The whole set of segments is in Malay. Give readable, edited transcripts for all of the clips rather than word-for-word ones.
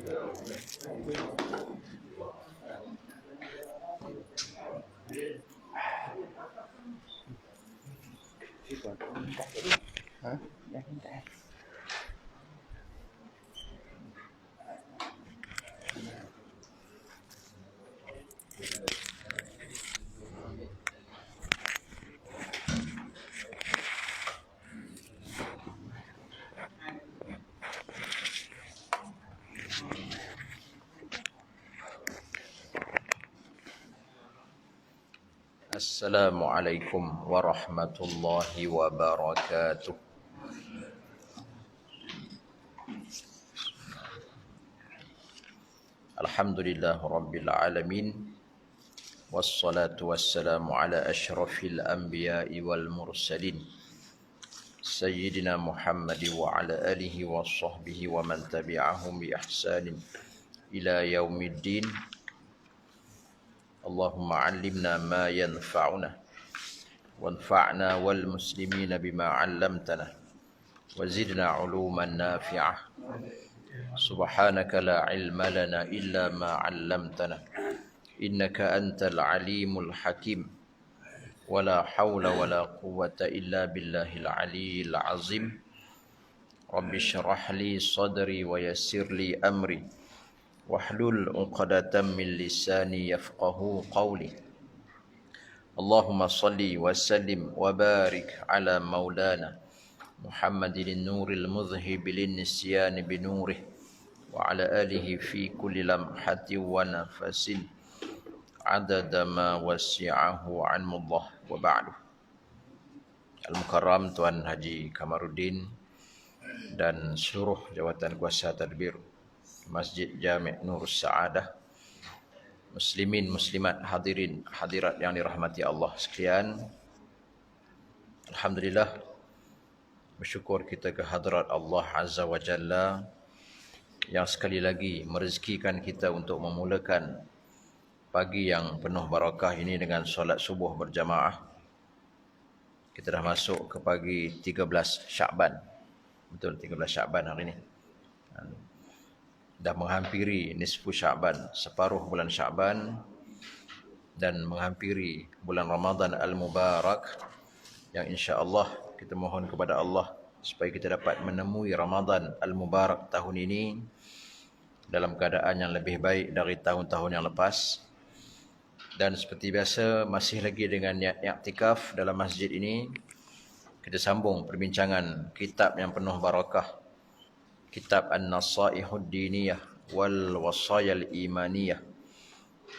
Hả? Đang minta. Assalamualaikum warahmatullahi wabarakatuh. Alhamdulillah rabbil alamin. Wassalatu wassalamu ala asyrafil anbiya'i wal mursalin. Sayyidina Muhammad wa ala alihi wa sahbihi wa man tabi'ahum bi ihsanin ila yaumiddin. Allahumma 'allimna ma yanfa'una wanfa'na wal muslimina bima 'allamtana wa zidna 'uluman nafi'ah. Subhanaka la ilma lana illa ma 'allamtana innaka antal alimul hakim. Wala haula wala quwwata illa billahil aliyil azim. Rabbi shrah li sadri wa yassir li amri wahlul 'uqdatam min lisani yafqahu qawli. Allahumma salli wa sallim wa barik ala maulana Muhammadin nuril mudhhib lin nisyan bi nurih wa ala alihi fi kulli lamhati wa nafasin adada ma wasi'ahu anmullah wa ba'du. Al-Mukarram Tuan Haji Kamaruddin dan seluruh jawatan kuasa tadbir Masjid Jami' Nurus Sa'adah, muslimin muslimat, hadirin hadirat yang dirahmati Allah sekalian. Alhamdulillah, bersyukur kita ke hadrat Allah Azza wa Jalla yang sekali lagi merezekikan kita untuk memulakan pagi yang penuh barakah ini dengan solat subuh berjamaah. Kita dah masuk ke pagi 13 Syakban. Betul, 13 Syakban hari ini. Dah menghampiri nisfu Syakban, separuh bulan Syakban, dan menghampiri bulan Ramadan Al-Mubarak yang insya-Allah kita mohon kepada Allah supaya kita dapat menemui Ramadan Al-Mubarak tahun ini dalam keadaan yang lebih baik dari tahun-tahun yang lepas. Dan seperti biasa, masih lagi dengan niat i'tikaf dalam masjid ini, kita sambung perbincangan kitab yang penuh barakah, kitab An-Nasaihud Diniyah wal Wasayal Imaniyah,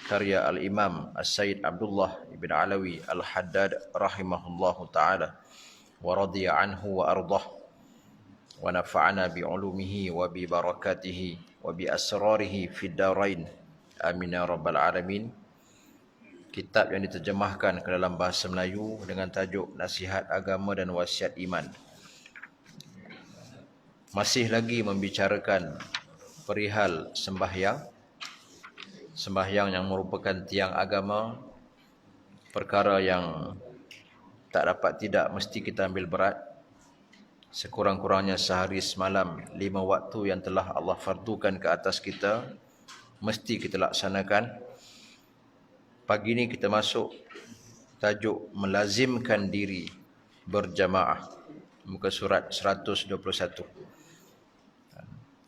karya Al-Imam As-Sayyid Abdullah ibn Alawi Al-Haddad rahimahullahu ta'ala wa radiya anhu wa ardah wa nafa'ana bi'ulumihi wa bi barakatihi wa bi asrarihi fid darain amin ya rabbal alamin. Kitab yang diterjemahkan ke dalam bahasa Melayu dengan tajuk Nasihat Agama dan Wasiat Iman. Masih lagi membicarakan perihal sembahyang. Sembahyang yang merupakan tiang agama, perkara yang tak dapat tidak mesti kita ambil berat. Sekurang-kurangnya sehari semalam 5 waktu yang telah Allah fardukan ke atas kita mesti kita laksanakan. Pagi ini kita masuk tajuk melazimkan diri berjamaah, muka surat 121.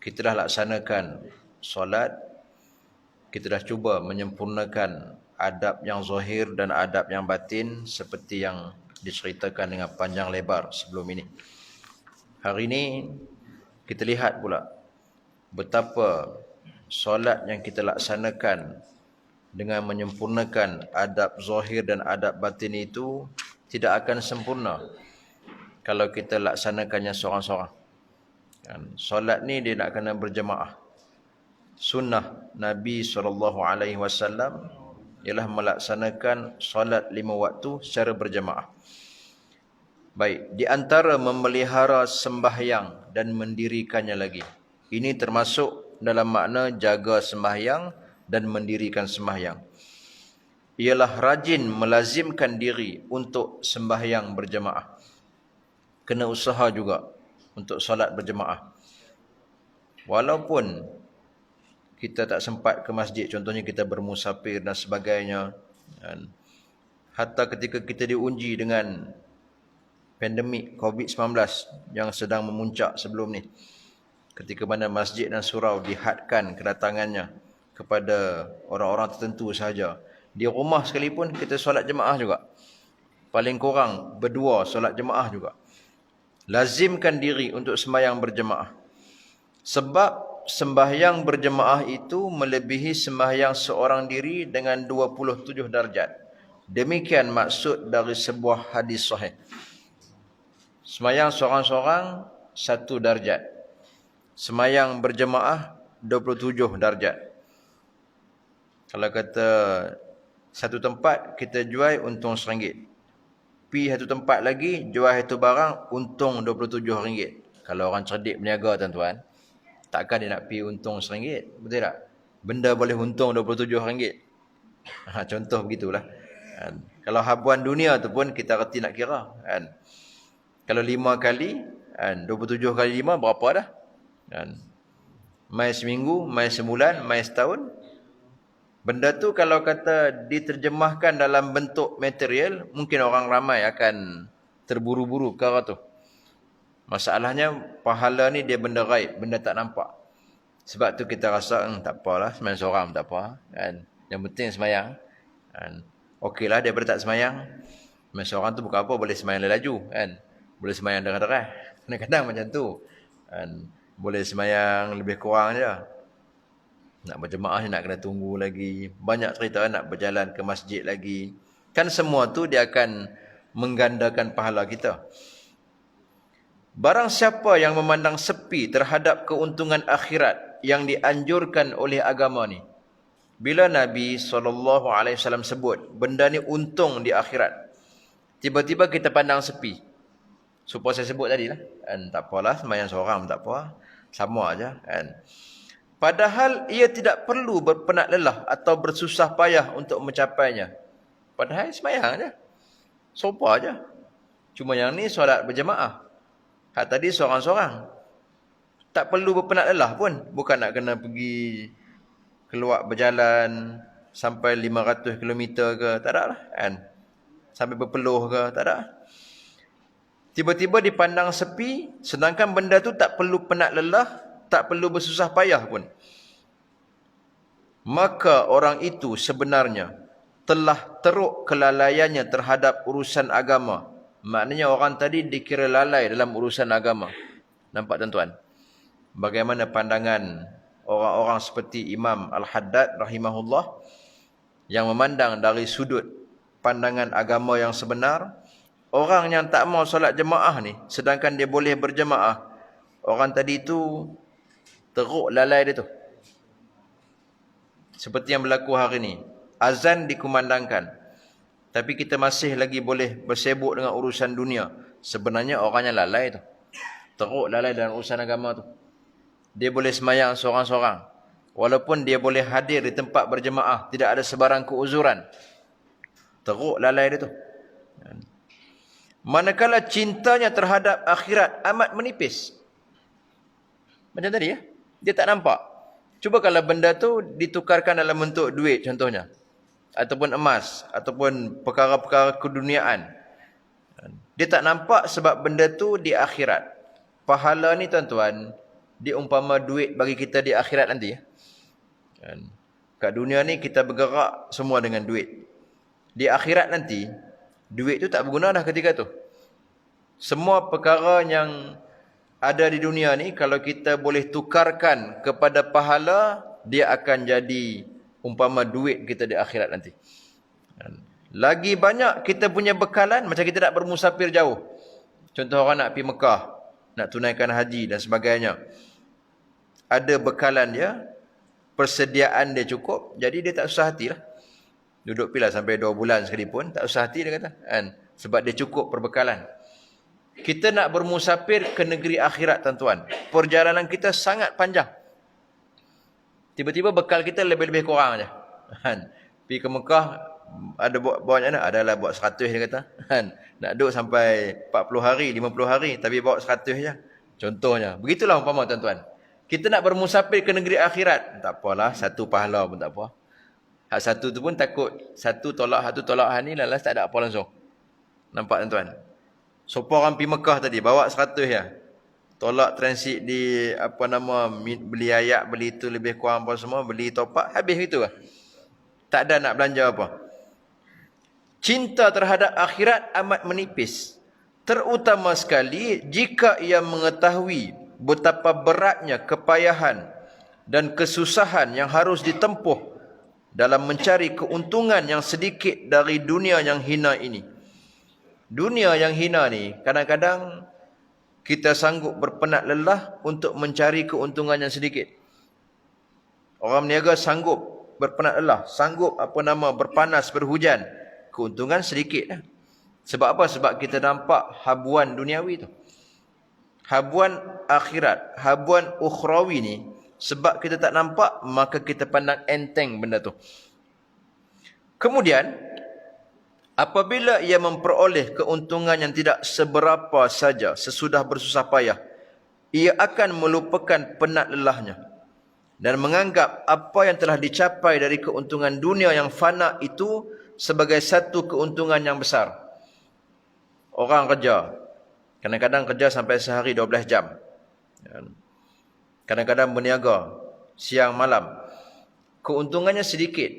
Kita dah laksanakan solat, kita dah cuba menyempurnakan adab yang zahir dan adab yang batin seperti yang diceritakan dengan panjang lebar sebelum ini. Hari ini kita lihat pula betapa solat yang kita laksanakan dengan menyempurnakan adab zahir dan adab batin itu tidak akan sempurna kalau kita laksanakannya seorang-seorang. Solat ni dia nak kena berjemaah. Sunnah Nabi SAW ialah melaksanakan solat 5 waktu secara berjemaah. Baik, di antara memelihara sembahyang dan mendirikannya lagi, ini termasuk dalam makna jaga sembahyang dan mendirikan sembahyang, ialah rajin melazimkan diri untuk sembahyang berjemaah. Kena usaha juga untuk solat berjemaah. Walaupun kita tak sempat ke masjid, contohnya kita bermusafir dan sebagainya. Dan hatta ketika kita diuji dengan pandemik COVID-19 yang sedang memuncak sebelum ni, ketika mana masjid dan surau dihadkan kedatangannya kepada orang-orang tertentu sahaja. Di rumah sekalipun kita solat jemaah juga. Paling kurang berdua solat jemaah juga. Lazimkan diri untuk sembahyang berjemaah. Sebab sembahyang berjemaah itu melebihi sembahyang seorang diri dengan 27 darjat. Demikian maksud dari sebuah hadis sahih. Sembahyang seorang-seorang 1 darjat. Sembahyang berjemaah 27 darjat. Kalau kata satu tempat kita jual untung RM1. Pi satu tempat lagi jual satu barang untung RM27. Kalau orang cerdik berniaga tuan-tuan, takkan dia nak pi untung RM1, betul tak? Benda boleh untung RM27. Contoh begitulah. Kalau habuan dunia tu pun kita reti nak kira, kan. Kalau 5 kali 27 kali 5 berapa dah? Mai seminggu, mai sebulan, mai setahun. Benda tu kalau kata diterjemahkan dalam bentuk material, mungkin orang ramai akan terburu-buru perkara tu. Masalahnya pahala ni dia benda gaib, benda tak nampak. Sebab tu kita rasa tak apalah, sembahyang seorang tak apa, kan. Yang penting sembahyang. Okeylah daripada tak sembahyang. Sembahyang seorang tu bukan apa, boleh sembahyang laju, kan. Boleh sembahyang derah-derah. Kadang-kadang macam tu. Boleh sembahyang lebih kurang je. Nak berjemaah ni nak kena tunggu lagi. Banyak cerita nak berjalan ke masjid lagi. Kan semua tu dia akan menggandakan pahala kita. Barang siapa yang memandang sepi terhadap keuntungan akhirat yang dianjurkan oleh agama ni. Bila Nabi SAW sebut benda ni untung di akhirat, tiba-tiba kita pandang sepi. Supaya saya sebut tadi lah. Tak apalah, sembahyang seorang tak apa. Sama aja, kan. Padahal ia tidak perlu berpenat lelah atau bersusah payah untuk mencapainya. Padahal sembahyang aja. Sopa aja. Cuma yang ni solat berjemaah. Hak tadi seorang-seorang. Tak perlu berpenat lelah pun. Bukan nak kena pergi keluar berjalan sampai 500 km ke. Tak ada lah, kan. Sampai berpeluh ke. Tak ada. Tiba-tiba dipandang sepi. Sedangkan benda tu tak perlu penat lelah. Tak perlu bersusah payah pun. Maka orang itu sebenarnya telah teruk kelalaiannya terhadap urusan agama. Maknanya orang tadi dikira lalai dalam urusan agama. Nampak tuan-tuan? Bagaimana pandangan orang-orang seperti Imam Al-Haddad rahimahullah yang memandang dari sudut pandangan agama yang sebenar. Orang yang tak mau solat jemaah ni, sedangkan dia boleh berjemaah, orang tadi tu teruk lalai dia tu. Seperti yang berlaku hari ni. Azan dikumandangkan. Tapi kita masih lagi boleh bersibuk dengan urusan dunia. Sebenarnya orangnya lalai tu. Teruk lalai dalam urusan agama tu. Dia boleh sembahyang seorang-seorang. Walaupun dia boleh hadir di tempat berjemaah. Tidak ada sebarang keuzuran. Teruk lalai dia tu. Manakala cintanya terhadap akhirat amat menipis. Macam tadi ya. Dia tak nampak. Cuba kalau benda tu ditukarkan dalam bentuk duit contohnya. Ataupun emas. Ataupun perkara-perkara keduniaan. Dia tak nampak sebab benda tu di akhirat. Pahala ni tuan-tuan, diumpama duit bagi kita di akhirat nanti. Kat dunia ni kita bergerak semua dengan duit. Di akhirat nanti, duit tu tak berguna dah ketika tu. Semua perkara yang ada di dunia ni, kalau kita boleh tukarkan kepada pahala, dia akan jadi umpama duit kita di akhirat nanti. Lagi banyak kita punya bekalan, macam kita nak bermusafir jauh. Contoh orang nak pergi Mekah, nak tunaikan haji dan sebagainya. Ada bekalan dia, persediaan dia cukup, jadi dia tak susah hati lah. Duduk pilah sampai 2 bulan sekalipun, tak usah hati dia kata. Sebab dia cukup perbekalan. Kita nak bermusafir ke negeri akhirat tuan-tuan. Perjalanan kita sangat panjang. Tiba-tiba bekal kita lebih-lebih kurang aja. Pergi ke Mekah, ada buat mana? Adalah buat 100 dia kata. Nak duduk sampai 40 hari, 50 hari, tapi bawa 100 je. Contohnya. Begitulah umpama tuan-tuan. Kita nak bermusafir ke negeri akhirat. Tak apalah, satu pahala pun tak apa. Hak satu tu pun takut. Satu tolak ni lalas tak ada apa langsung. Nampak tuan-tuan? Sopa orang pergi Mekah tadi, bawa 100 ya. Tolak transit di beli ayak, beli itu lebih kurang apa semua, beli topak, habis gitu lah. Tak ada nak belanja apa. Cinta terhadap akhirat amat menipis. Terutama sekali jika ia mengetahui betapa beratnya kepayahan dan kesusahan yang harus ditempuh dalam mencari keuntungan yang sedikit dari dunia yang hina ini. Dunia yang hina ni, kadang-kadang kita sanggup berpenat lelah untuk mencari keuntungan yang sedikit. Orang berniaga sanggup berpenat lelah, sanggup berpanas, berhujan. Keuntungan sedikit lah. Sebab apa? Sebab kita nampak habuan duniawi tu. Habuan akhirat, habuan ukhrawi ni, sebab kita tak nampak, maka kita pandang enteng benda tu. Kemudian, apabila ia memperoleh keuntungan yang tidak seberapa saja sesudah bersusah payah, ia akan melupakan penat lelahnya dan menganggap apa yang telah dicapai dari keuntungan dunia yang fana itu sebagai satu keuntungan yang besar. Orang kerja, kadang-kadang kerja sampai sehari 12 jam. Kadang-kadang berniaga siang malam. Keuntungannya sedikit.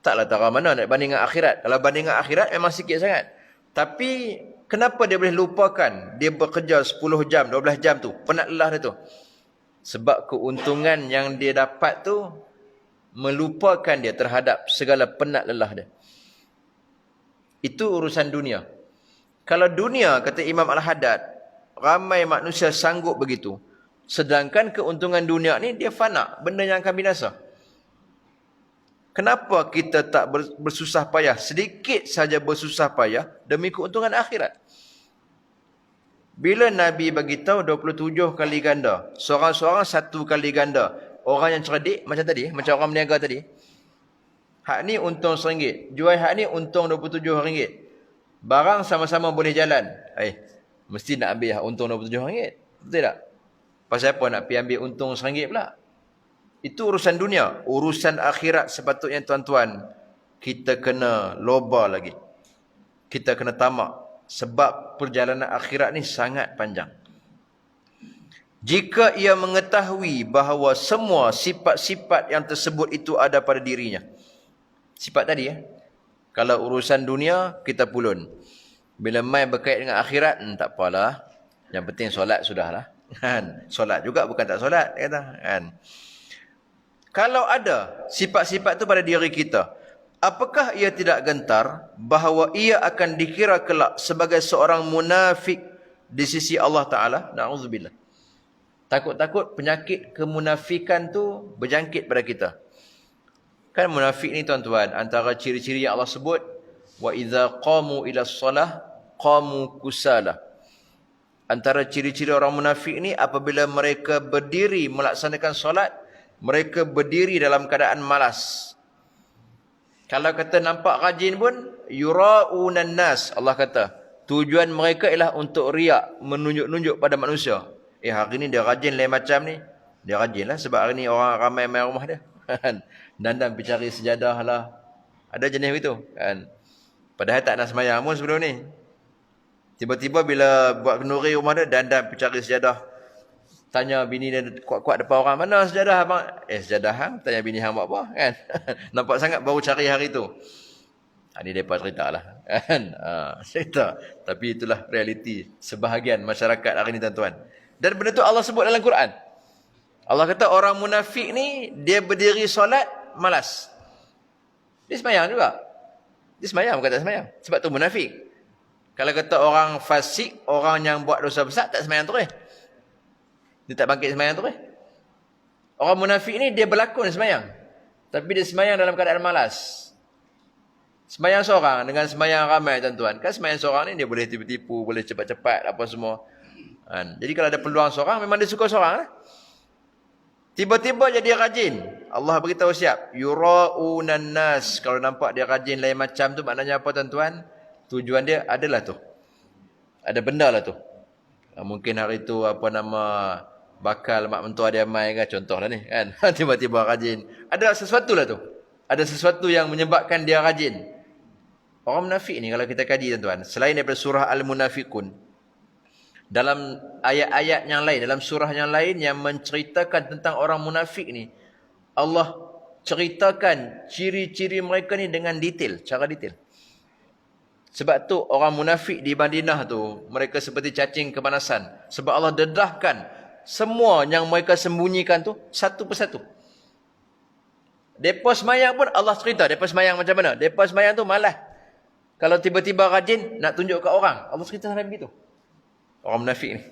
Taklah tara mana nak banding dengan akhirat. Kalau banding dengan akhirat memang sikit sangat. Tapi kenapa dia boleh lupakan dia bekerja 10 jam, 12 jam tu, penat lelah dia tu? Sebab keuntungan yang dia dapat tu melupakan dia terhadap segala penat lelah dia. Itu urusan dunia. Kalau dunia, kata Imam Al-Haddad, ramai manusia sanggup begitu. Sedangkan keuntungan dunia ni dia fana, benda yang akan binasa. Kenapa kita tak bersusah payah, sedikit saja bersusah payah demi keuntungan akhirat? Bila Nabi bagi tahu 27 kali ganda, seorang-seorang 1 kali ganda. Orang yang cerdik macam tadi, macam orang berniaga tadi. Hak ni untung RM1, jual hak ni untung RM27. Barang sama-sama boleh jalan. Mesti nak ambil hak untung RM27. Betul tak? Pasal apa nak pergi ambil untung RM1 pula? Itu urusan dunia. Urusan akhirat sepatutnya tuan-tuan, kita kena loba lagi. Kita kena tamak. Sebab perjalanan akhirat ni sangat panjang. Jika ia mengetahui bahawa semua sifat-sifat yang tersebut itu ada pada dirinya. Sifat tadi Kalau urusan dunia, kita pulun. Bila mai berkait dengan akhirat, tak apalah. Yang penting solat sudahlah. Solat juga bukan tak solat, kata. Kalau ada sifat-sifat itu pada diri kita, apakah ia tidak gentar bahawa ia akan dikira kelak sebagai seorang munafik di sisi Allah Ta'ala? Na'udzubillah. Takut-takut penyakit kemunafikan tu berjangkit pada kita. Kan munafik ni tuan-tuan, antara ciri-ciri yang Allah sebut, wa idza qamu ila shalah qamu kusala. Antara ciri-ciri orang munafik ni, apabila mereka berdiri melaksanakan solat, mereka berdiri dalam keadaan malas. Kalau kata nampak rajin pun, yura'unan nas, Allah kata, tujuan mereka ialah untuk riak, menunjuk-nunjuk pada manusia. Hari ni dia rajin lain macam ni. Dia rajin lah sebab hari ni orang ramai main rumah dia. Dandan pergi cari sejadah lah. Ada jenis begitu. Padahal tak nak semayang pun sebelum ni. Tiba-tiba bila buat kenduri rumah dia, dandan pergi cari sejadah. Tanya bini dia kuat-kuat depan orang, mana sejadah abang? Sejadah hang, tanya bini hang buat apa? Kan? Nampak sangat baru cari hari tu. Ini mereka cerita lah. Cerita. Tapi itulah realiti sebahagian masyarakat hari ni tuan-tuan. Dan benda tu Allah sebut dalam Quran. Allah kata orang munafik ni, dia berdiri solat, malas. Dia semayang juga. Dia semayang, bukan tak semayang. Sebab tu munafik. Kalau kata orang fasik, orang yang buat dosa besar, tak semayang terus. Dia tak bangkit semayang terus. Orang munafik ni, dia berlakon semayang. Tapi dia semayang dalam keadaan malas. Semayang seorang dengan semayang ramai tuan-tuan. Kan semayang seorang ni, dia boleh tipu-tipu, boleh cepat-cepat, apa semua. Jadi kalau ada peluang seorang, memang dia suka seorang. Tiba-tiba jadi rajin. Allah beritahu siap. Yura'unan nas. Kalau nampak dia rajin lain macam tu, maknanya apa tuan-tuan? Tujuan dia adalah tu. Ada benda lah tu. Mungkin hari tu bakal mak mentua dia mai kan, contohlah ni kan. Tiba-tiba rajin. Ada sesuatu lah tu. Ada sesuatu yang menyebabkan dia rajin. Orang munafik ni kalau kita kaji tuan-tuan, selain daripada surah Al-Munafiqun, dalam ayat-ayat yang lain, dalam surah yang lain yang menceritakan tentang orang munafik ni, Allah ceritakan ciri-ciri mereka ni dengan detail, cara detail. Sebab tu orang munafik di Madinah tu, mereka seperti cacing kebanasan. Sebab Allah dedahkan semua yang mereka sembunyikan tu satu persatu. Depa semayang pun Allah cerita, depa semayang macam mana. Depa semayang tu malas. Kalau tiba-tiba rajin nak tunjuk ke orang, Allah cerita sampai begitu. Orang munafik ni.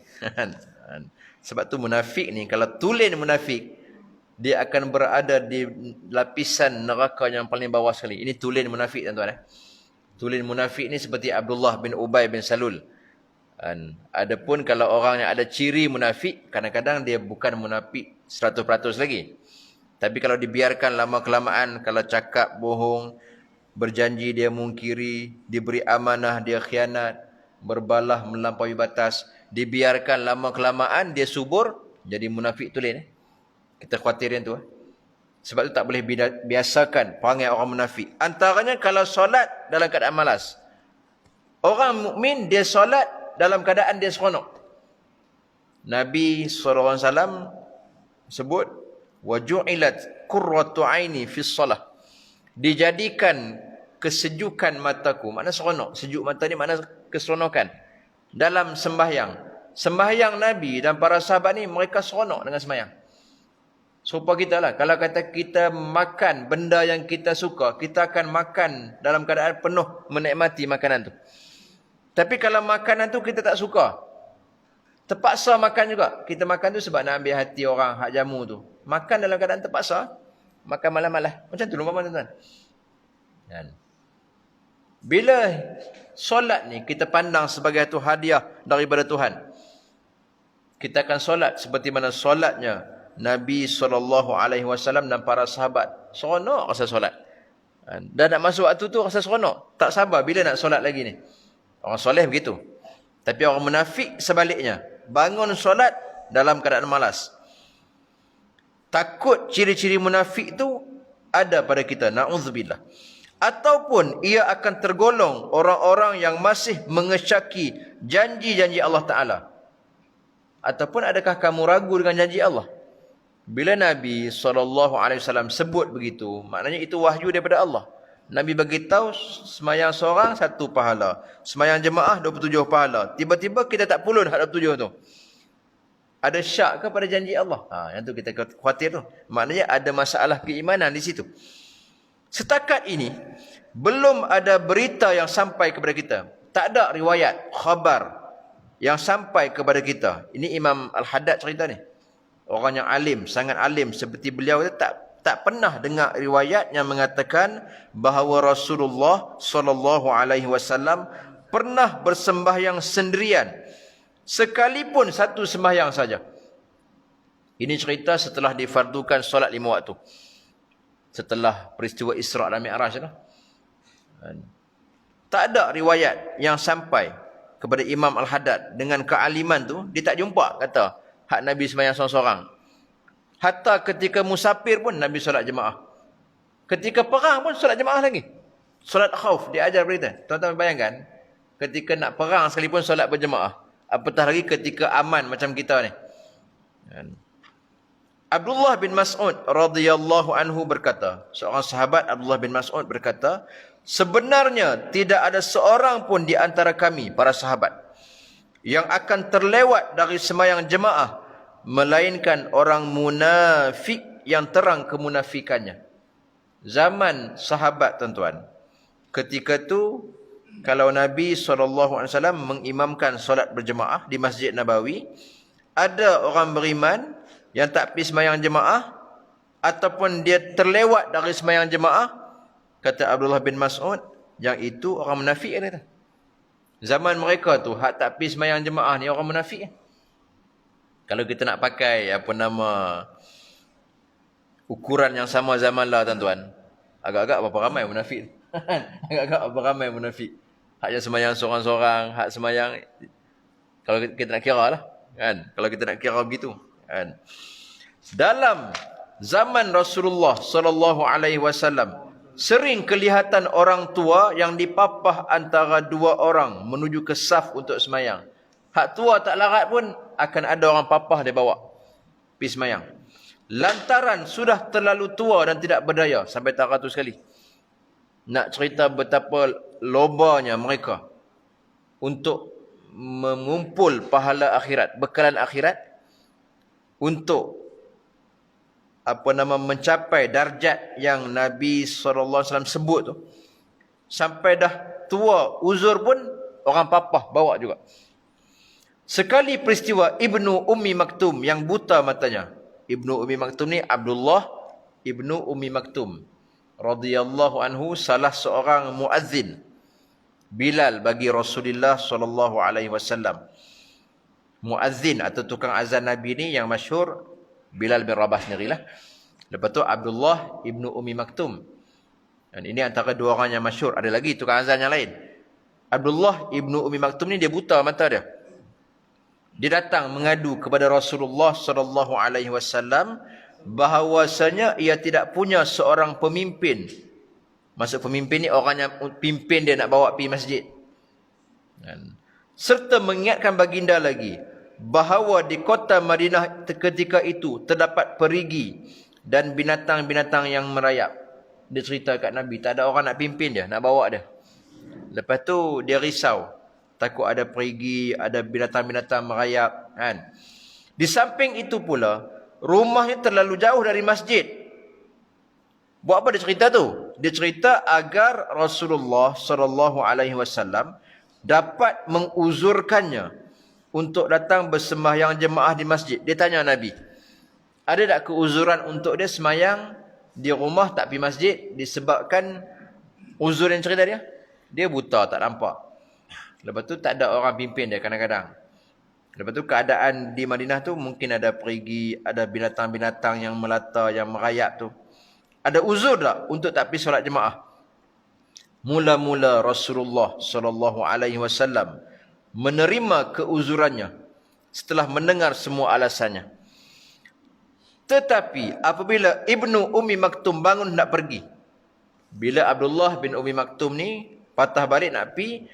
Sebab tu munafik ni, kalau tulen munafik, dia akan berada di lapisan neraka yang paling bawah sekali. Ini tulen munafik tuan-tuan. Tulen munafik ni seperti Abdullah bin Ubay bin Salul. Adapun kalau orang yang ada ciri munafik, kadang-kadang dia bukan munafik 100% lagi. Tapi kalau dibiarkan lama-kelamaan, kalau cakap bohong, berjanji dia mungkiri, diberi amanah dia khianat, berbalah melampaui batas, dibiarkan lama-kelamaan dia subur, jadi munafik tulen. Kita khawatirin tu. Sebab tu tak boleh biasakan perangai orang munafik. Antaranya kalau solat dalam keadaan malas. Orang mukmin dia solat dalam keadaan dia seronok. Nabi SAW sebut, وَجُعِلَتْ قُرَّةُ عَيْنِي فِي الصَّلَةِ, dijadikan kesejukan mataku, makna seronok. Sejuk mata ni makna keseronokan dalam sembahyang. Sembahyang Nabi dan para sahabat ni, mereka seronok dengan sembahyang. Serupa kita lah. Kalau kata kita makan benda yang kita suka, kita akan makan dalam keadaan penuh menikmati makanan tu. Tapi kalau makanan tu kita tak suka, terpaksa makan juga. Kita makan tu sebab nak ambil hati orang, hak jamu tu. Makan dalam keadaan terpaksa, makan malam-malam. Macam tu rumah tuan-tuan. Bila solat ni kita pandang sebagai satu hadiah daripada Tuhan, kita akan solat seperti mana solatnya Nabi SAW dan para sahabat. Seronok rasa solat. Dan nak masuk waktu tu rasa seronok. Tak sabar bila nak solat lagi ni. Orang soleh begitu. Tapi orang munafik sebaliknya. Bangun solat dalam keadaan malas. Takut ciri-ciri munafik tu ada pada kita. Na'udzubillah. Ataupun ia akan tergolong orang-orang yang masih mengesyaki janji-janji Allah Ta'ala. Ataupun adakah kamu ragu dengan janji Allah? Bila Nabi SAW sebut begitu, maknanya itu wahyu daripada Allah. Nabi bagi tahu semayang seorang 1 pahala, semayang jemaah 27 pahala. Tiba-tiba kita tak pulun 27 tu. Ada syak ke pada janji Allah? Yang tu kita khawatir tu. Maknanya ada masalah keimanan di situ. Setakat ini belum ada berita yang sampai kepada kita. Tak ada riwayat, khabar yang sampai kepada kita. Ini Imam Al-Haddad cerita ni. Orang yang alim, sangat alim seperti beliau itu tak pernah dengar riwayat yang mengatakan bahawa Rasulullah SAW pernah bersembahyang sendirian sekalipun 1 sembahyang saja. Ini cerita setelah difardukan solat 5 waktu. Setelah peristiwa Isra' dan Mi'raj tu. Tak ada riwayat yang sampai kepada Imam Al-Haddad dengan kealiman tu, dia tak jumpa kata hak Nabi sembahyang seorang-seorang. Hatta ketika musafir pun Nabi solat jemaah. Ketika perang pun solat jemaah lagi. Solat khauf dia ajar berita. Tuan-tuan bayangkan, ketika nak perang sekalipun solat berjemaah. Apatah lagi ketika aman macam kita ni. Abdullah bin Mas'ud radhiyallahu anhu berkata, seorang sahabat Abdullah bin Mas'ud berkata, sebenarnya tidak ada seorang pun di antara kami para sahabat yang akan terlewat dari sembahyang jemaah melainkan orang munafik yang terang kemunafikannya. Zaman sahabat tuan-tuan, ketika tu kalau Nabi SAW mengimamkan solat berjemaah di Masjid Nabawi, ada orang beriman yang tak pergi sembahyang jemaah ataupun dia terlewat dari sembahyang jemaah, kata Abdullah bin Mas'ud, yang itu orang munafik kata. Zaman mereka tu, hak tak pergi sembahyang jemaah ni orang munafik. Kalau kita nak pakai apa nama ukuran yang sama zaman lah tuan-tuan, agak-agak berapa ramai munafik. Agak-agak berapa ramai munafik. Hak yang sembahyang seorang-seorang, hak sembahyang, kalau kita nak kira lah kan, kalau kita nak kira begitu. Kan? Dalam zaman Rasulullah sallallahu alaihi wasallam sering kelihatan orang tua yang dipapah antara dua orang menuju ke saf untuk semayang. Hak tua tak larat pun akan ada orang papah dia bawa pergi semayang. Lantaran sudah terlalu tua dan tidak berdaya, sampai tak ratus sekali. Nak cerita betapa lobanya mereka untuk mengumpul pahala akhirat, bekalan akhirat, untuk mencapai darjat yang Nabi SAW sebut tu. Sampai dah tua, uzur pun orang papah bawa juga. Sekali peristiwa Ibnu Ummi Maktum yang buta matanya. Ibnu Ummi Maktum ni Abdullah Ibnu Ummi Maktum radhiyallahu anhu, salah seorang muazzin Bilal bagi Rasulullah sallallahu alaihi wasallam. Muazzin atau tukang azan Nabi ni yang masyhur Bilal bin Rabah sendirilah. Lepas tu Abdullah Ibnu Ummi Maktum. Dan ini antara dua orang yang masyhur. Ada lagi tukang azan yang lain. Abdullah Ibnu Ummi Maktum ni dia buta mata dia. Dia datang mengadu kepada Rasulullah sallallahu alaihi wasallam bahawasanya ia tidak punya seorang pemimpin. Maksud pemimpin ni orang yang pimpin dia nak bawa pergi masjid. Serta mengingatkan baginda lagi bahawa di kota Madinah ketika itu terdapat perigi dan binatang-binatang yang merayap. Dia cerita kat Nabi, tak ada orang nak pimpin dia, nak bawa dia. Lepas tu dia risau, takut ada perigi, ada binatang-binatang merayap, kan. Di samping itu pula, rumahnya terlalu jauh dari masjid. Buat apa dia cerita tu? Dia cerita agar Rasulullah sallallahu alaihi wasallam dapat menguzurkannya untuk datang bersembahyang jemaah di masjid. Dia tanya Nabi, ada tak keuzuran untuk dia semayang di rumah tak pergi masjid disebabkan uzur yang cerita dia? Dia buta, tak nampak. Lepas tu tak ada orang pimpin dia kadang-kadang. Lepas tu keadaan di Madinah tu mungkin ada perigi, ada binatang-binatang yang melata, yang merayap tu. Ada uzur tak untuk tak pergi solat jemaah? Mula-mula Rasulullah sallallahu alaihi wasallam menerima keuzurannya setelah mendengar semua alasannya. Tetapi apabila Ibnu Ummi Maktum bangun nak pergi, bila Abdullah bin Ummi Maktum ni patah balik nak pergi,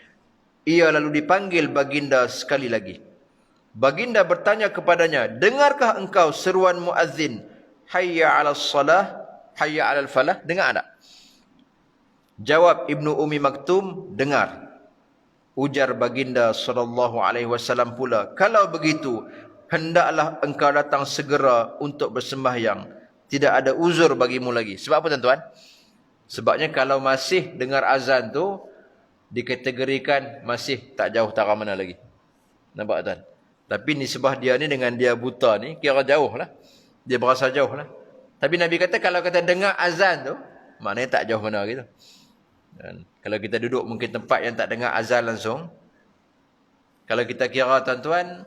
ia lalu dipanggil baginda sekali lagi. Baginda bertanya kepadanya, dengarkah engkau seruan muazzin, hayya 'alas salah, hayya 'alal falah? Dengar tak? Jawab Ibnu Ummi Maktum, dengar. Ujar baginda sallallahu alaihi wasallam pula, kalau begitu hendaklah engkau datang segera untuk bersembahyang. Tidak ada uzur bagimu lagi. Sebab apa tuan-tuan? Sebabnya kalau masih dengar azan tu dikategorikan masih tak jauh tak mana lagi. Nampak tuan? Tapi nisbah dia ni dengan dia buta ni kira jauh lah. Dia berasa jauh lah. Tapi Nabi kata kalau kata dengar azan tu, maknanya tak jauh mana gitu. Dan kalau kita duduk mungkin tempat yang tak dengar azan langsung. Kalau kita kira tuan-tuan,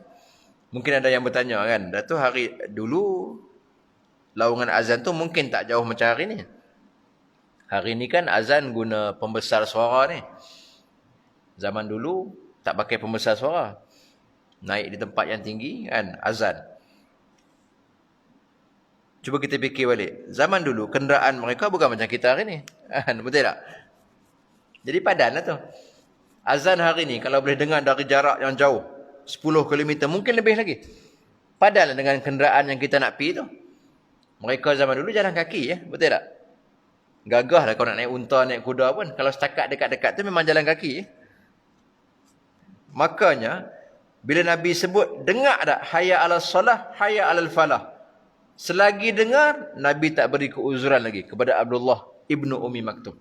mungkin ada yang bertanya kan, dah tu hari dulu laungan azan tu mungkin tak jauh macam hari ni. Hari ni kan azan guna pembesar suara ni. Zaman dulu tak pakai pembesar suara. Naik di tempat yang tinggi kan azan. Cuba kita fikir balik. Zaman dulu kenderaan mereka bukan macam kita hari ni. Betul tak? Jadi padan lah tu. Azan hari ni kalau boleh dengar dari jarak yang jauh, 10 km mungkin lebih lagi. Padan lah dengan kenderaan yang kita nak pergi tu. Mereka zaman dulu jalan kaki ya, betul tak? Gagah lah kalau nak naik unta, naik kuda pun. Kalau setakat dekat-dekat tu memang jalan kaki ya. Makanya bila Nabi sebut, dengar tak hayya 'alas salah, hayya 'alal falah. Selagi dengar, Nabi tak beri keuzuran lagi kepada Abdullah Ibnu Ummi Maktum.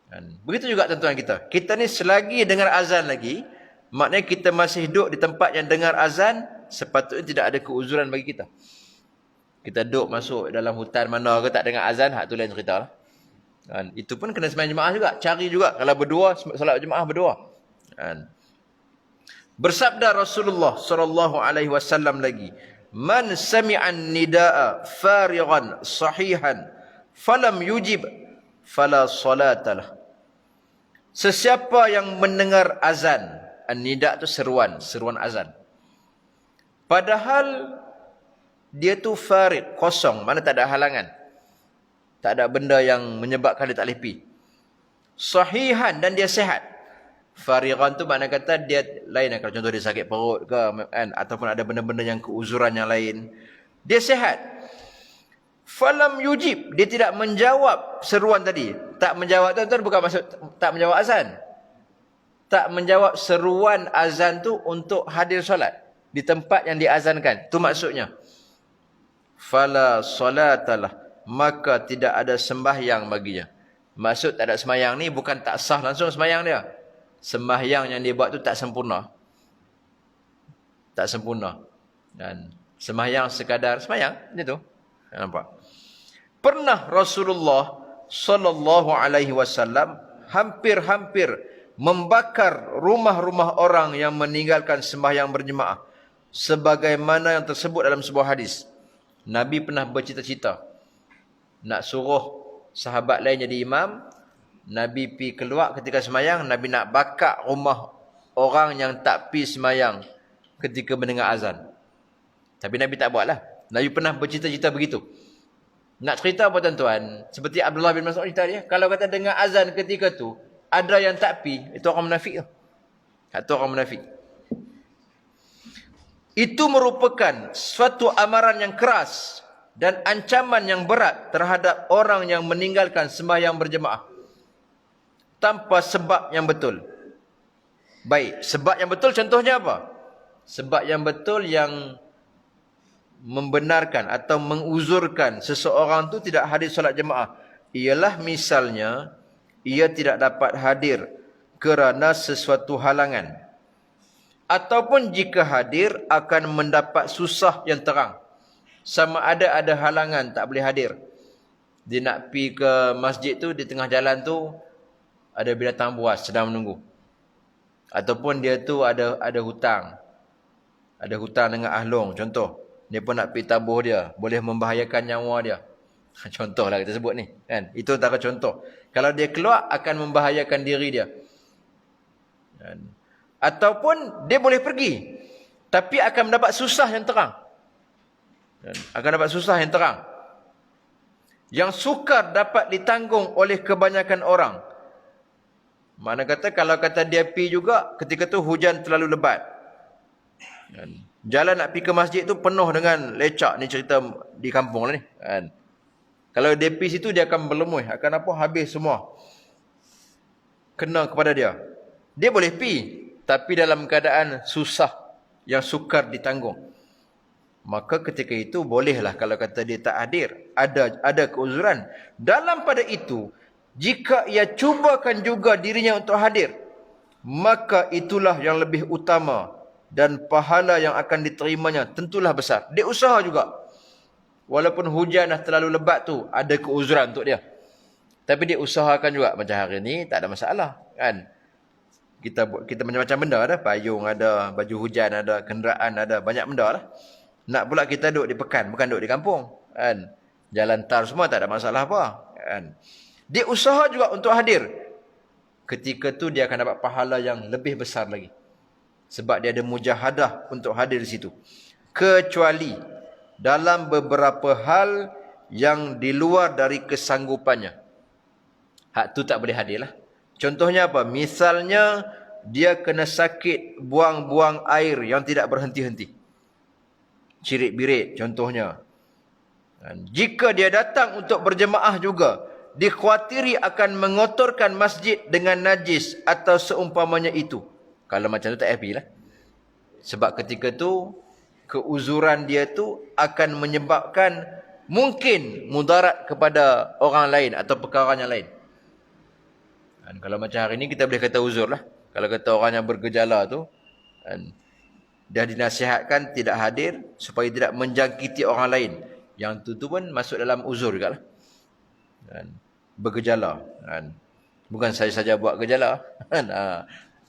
Dan begitu juga tuan-tuan kita. Kita ni selagi dengar azan lagi, maknanya kita masih duduk di tempat yang dengar azan, sepatutnya tidak ada keuzuran bagi kita. Kita duduk masuk dalam hutan mana ke tak dengar azan, hak tu lain cerita lah. Dan itu pun kena sembahyang jemaah juga. Cari juga. Kalau berdua, solat jemaah berdua. Dan bersabda Rasulullah sallallahu alaihi wasallam lagi, man sami'an nidaa farighan sahihan falam yujib fala salatalah. Sesiapa yang mendengar azan, an-nida tu seruan azan, padahal dia tu farid, kosong, mana tak ada halangan. Tak ada benda yang menyebabkan dia tak boleh pi. Sahihan, dan dia sihat. Farighan tu makna kata dia lain, kalau contoh dia sakit perut ke kan, ataupun ada benda-benda yang keuzuran yang lain. Dia sihat. Falam yujib, dia tidak menjawab seruan tadi. Tak menjawab tuan-tuan bukan maksud tak menjawab azan. Tak menjawab seruan azan tu untuk hadir solat di tempat yang diazankan. Tu maksudnya. Fala salatalah, maka tidak ada sembahyang baginya. Maksud tak ada sembahyang ni bukan tak sah langsung sembahyang dia. Sembahyang yang dia buat tu tak sempurna. Tak sempurna. Dan sembahyang sekadar sembahyang, macam tu. Nampak? Pernah Rasulullah sallallahu alaihi wasallam hampir-hampir membakar rumah-rumah orang yang meninggalkan sembahyang berjemaah, sebagaimana yang tersebut dalam sebuah hadis. Nabi pernah bercita-cita nak suruh sahabat lain jadi imam. Nabi pi keluar ketika sembahyang, Nabi nak bakar rumah orang yang tak pi sembahyang ketika mendengar azan. Tapi Nabi tak buatlah. Nabi pernah bercita-cita begitu. Nak cerita apa tuan-tuan? Seperti Abdullah bin Mas'ud cerita dia, kalau kata dengar azan ketika tu ada yang tak pi, itu orang munafik tu. Itu orang munafik. Itu merupakan suatu amaran yang keras dan ancaman yang berat terhadap orang yang meninggalkan sembahyang berjemaah tanpa sebab yang betul. Baik, sebab yang betul contohnya apa? Sebab yang betul yang membenarkan atau menguzurkan seseorang tu tidak hadir solat jemaah ialah misalnya ia tidak dapat hadir kerana sesuatu halangan, ataupun jika hadir akan mendapat susah yang terang. Sama ada halangan tak boleh hadir. Dia nak pi ke masjid tu, di tengah jalan tu ada binatang buas sedang menunggu. Ataupun dia tu ada hutang. Ada hutang dengan ahlong contoh. Dia pun nak pergi tabuh dia, boleh membahayakan nyawa dia. Contohlah kita sebut ni, kan? Itu antara contoh. Kalau dia keluar akan membahayakan diri dia. Ataupun dia boleh pergi, tapi akan mendapat susah yang terang. Akan dapat susah yang terang. Yang sukar dapat ditanggung oleh kebanyakan orang. Mana kata kalau kata dia pi juga ketika tu hujan terlalu lebat. Jalan nak pergi ke masjid tu penuh dengan lecak. Ni cerita di kampung lah ni. Kalau dia pergi situ dia akan berlemuh. Akan apa? Habis semua. Kena kepada dia. Dia boleh pergi. Tapi dalam keadaan susah. Yang sukar ditanggung. Maka ketika itu bolehlah kalau kata dia tak hadir. Ada keuzuran. Dalam pada itu, jika ia cubakan juga dirinya untuk hadir, maka itulah yang lebih utama. Dan pahala yang akan diterimanya tentulah besar. Dia usaha juga. Walaupun hujan dah terlalu lebat tu, ada keuzuran untuk dia. Tapi dia usahakan juga. Macam hari ni tak ada masalah, kan? Kita macam-macam benda ada. Payung ada, baju hujan ada, kenderaan ada, banyak benda lah. Nak pula kita duduk di pekan, bukan duduk di kampung, kan? Jalan tar semua tak ada masalah apa, kan? Dia usaha juga untuk hadir. Ketika tu dia akan dapat pahala yang lebih besar lagi. Sebab dia ada mujahadah untuk hadir di situ. Kecuali dalam beberapa hal yang di luar dari kesanggupannya. Hak tu tak boleh hadir lah. Contohnya apa? Misalnya dia kena sakit buang-buang air yang tidak berhenti-henti. Cirit-birit contohnya. Dan jika dia datang untuk berjemaah juga, dikhawatiri akan mengotorkan masjid dengan najis atau seumpamanya itu. Kalau macam tu tak happy lah. Sebab ketika tu keuzuran dia tu akan menyebabkan mungkin mudarat kepada orang lain atau perkara yang lain. Dan kalau macam hari ni kita boleh kata uzur lah. Kalau kata orang yang bergejala tu, dan dah dinasihatkan tidak hadir supaya tidak menjangkiti orang lain. Yang tu pun masuk dalam uzur juga lah. Dan bergejala. Dan bukan saya saja buat gejala.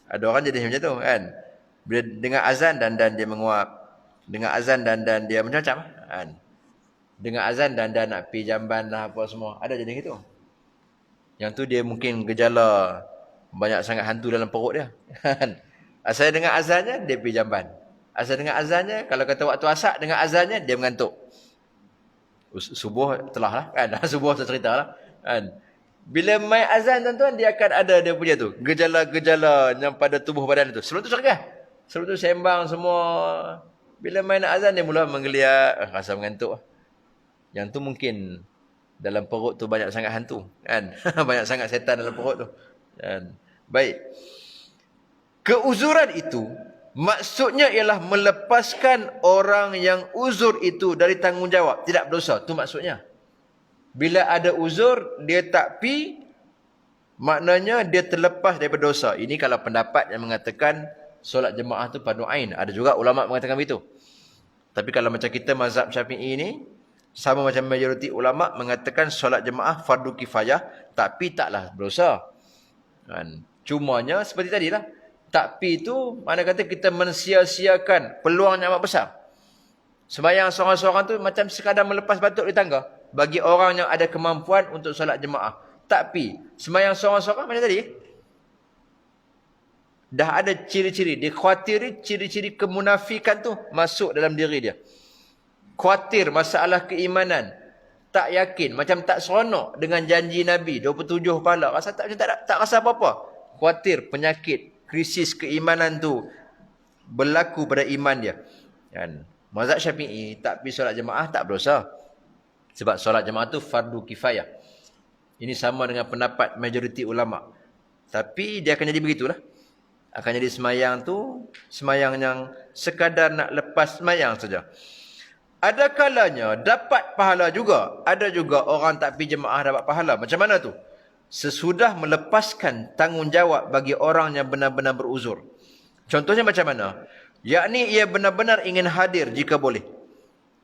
Ada orang jadi macam tu, kan? Bila dengar azan dan dia menguap. Dengar azan dan dia macam-macam. Kan? Dengar azan dan nak pergi jamban lah apa semua. Ada jadi gitu. Yang tu dia mungkin gejala banyak sangat hantu dalam perut dia. Saya dengar azannya, dia pergi jamban. Asal dengan azannya, kalau kata waktu asar dengan azannya, dia mengantuk. Subuh telah lah kan. Subuh saya cerita lah kan. Bila main azan tuan-tuan, dia akan ada dia punya tu gejala-gejala yang pada tubuh badan tu. Sebelum tu cergah. Sebelum tu sembang semua. Bila main azan dia mula menggeliat, rasa mengantuk. Yang tu mungkin dalam perut tu banyak sangat hantu kan. Banyak sangat setan dalam perut tu kan. Baik. Keuzuran itu maksudnya ialah melepaskan orang yang uzur itu dari tanggungjawab, tidak berdosa. Itu maksudnya. Bila ada uzur, dia tak pi, maknanya dia terlepas daripada dosa. Ini kalau pendapat yang mengatakan solat jemaah tu fardu ain. Ada juga ulama mengatakan begitu. Tapi kalau macam kita mazhab Syafi'i ini, sama macam majoriti ulama mengatakan solat jemaah fardu kifayah, tapi taklah berdosa. Kan? Cumanya seperti tadilah. Tapi itu mana kata kita mensia-siakan peluang yang amat besar. Sembahyang seorang-seorang tu macam sekadar melepas batuk di tangga bagi orang yang ada kemampuan untuk solat jemaah. Tapi sembahyang seorang-seorang mana tadi? Dah ada ciri-ciri. Dia khawatiri ciri-ciri kemunafikan tu masuk dalam diri dia. Khawatir masalah keimanan. Tak yakin. Macam tak seronok dengan janji Nabi. 27 pahala. Rasa tak rasa apa-apa. Khawatir penyakit. Krisis keimanan tu berlaku pada iman dia. Kan? Mazhab Syafi'i tak pergi solat jemaah tak berdosa. Sebab solat jemaah tu fardu kifayah. Ini sama dengan pendapat majoriti ulama. Tapi dia akan jadi begitulah. Akan jadi semayang tu semayang yang sekadar nak lepas semayang saja. Ada kalanya dapat pahala juga. Ada juga orang tak pergi jemaah dapat pahala. Macam mana tu? Sesudah melepaskan tanggungjawab bagi orang yang benar-benar beruzur. Contohnya macam mana? Yakni ia benar-benar ingin hadir jika boleh.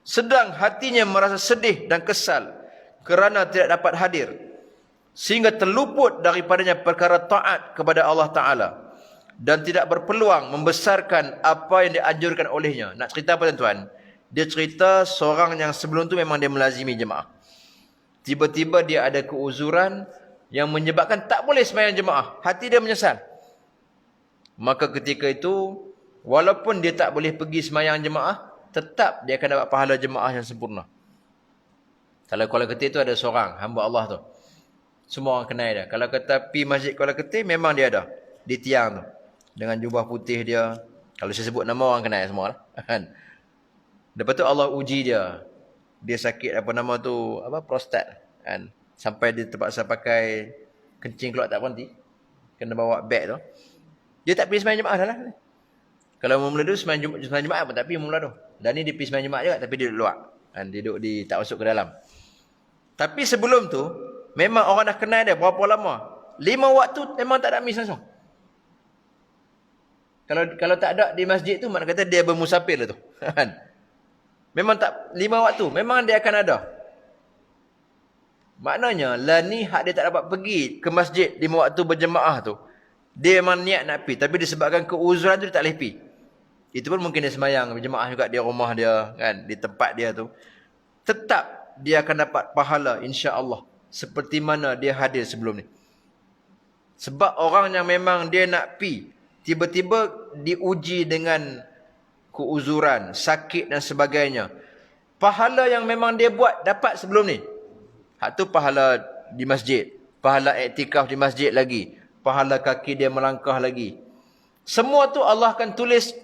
Sedang hatinya merasa sedih dan kesal kerana tidak dapat hadir. Sehingga terluput daripadanya perkara taat kepada Allah Ta'ala. Dan tidak berpeluang membesarkan apa yang dianjurkan olehnya. Nak cerita apa tuan-tuan? Dia cerita seorang yang sebelum tu memang dia melazimi jemaah. Tiba-tiba dia ada keuzuran yang menyebabkan tak boleh sembahyang jemaah. Hati dia menyesal. Maka ketika itu, walaupun dia tak boleh pergi sembahyang jemaah, tetap dia akan dapat pahala jemaah yang sempurna. Kalau Kuala Ketir tu ada seorang, hamba Allah tu. Semua orang kenal dia. Kalau kata pi masjid Kuala Ketir, memang dia ada. Di tiang tu. Dengan jubah putih dia. Kalau saya sebut nama, orang kenal semua lah. Lepas tu Allah uji dia. Dia sakit apa nama tu, prostat. Kan? Sampai dia terpaksa pakai kencing keluar tak berhenti. Kena bawa beg tu. Dia tak pergi sembahyang jemaah dah lah. Kalau mula tu sembahyang jemaah pun tak pergi mula tu. Dan ni dia pergi sembahyang jemaah juga tapi dia duduk luar. Kan? Dia duduk tak masuk ke dalam. Tapi sebelum tu, memang orang dah kenal dia berapa lama. 5 waktu memang tak ada miss langsung. Kalau tak ada di masjid tu, makna kata dia bermusafir lah tu. Memang tak 5 waktu. Memang dia akan ada. Maknanya, lah ni hak dia tak dapat pergi ke masjid 5 waktu berjemaah tu. Dia memang niat nak pergi. Tapi disebabkan keuzuran tu, dia tak boleh pergi. Itu pun mungkin dia semayang berjemaah juga di rumah dia. Kan? Di tempat dia tu. Tetap dia akan dapat pahala insya-Allah. Seperti mana dia hadir sebelum ni. Sebab orang yang memang dia nak pergi. Tiba-tiba diuji dengan keuzuran, sakit dan sebagainya. Pahala yang memang dia buat dapat sebelum ni. Hak tu pahala di masjid. Pahala iktikaf di masjid lagi. Pahala kaki dia melangkah lagi. Semua tu Allah akan tulis.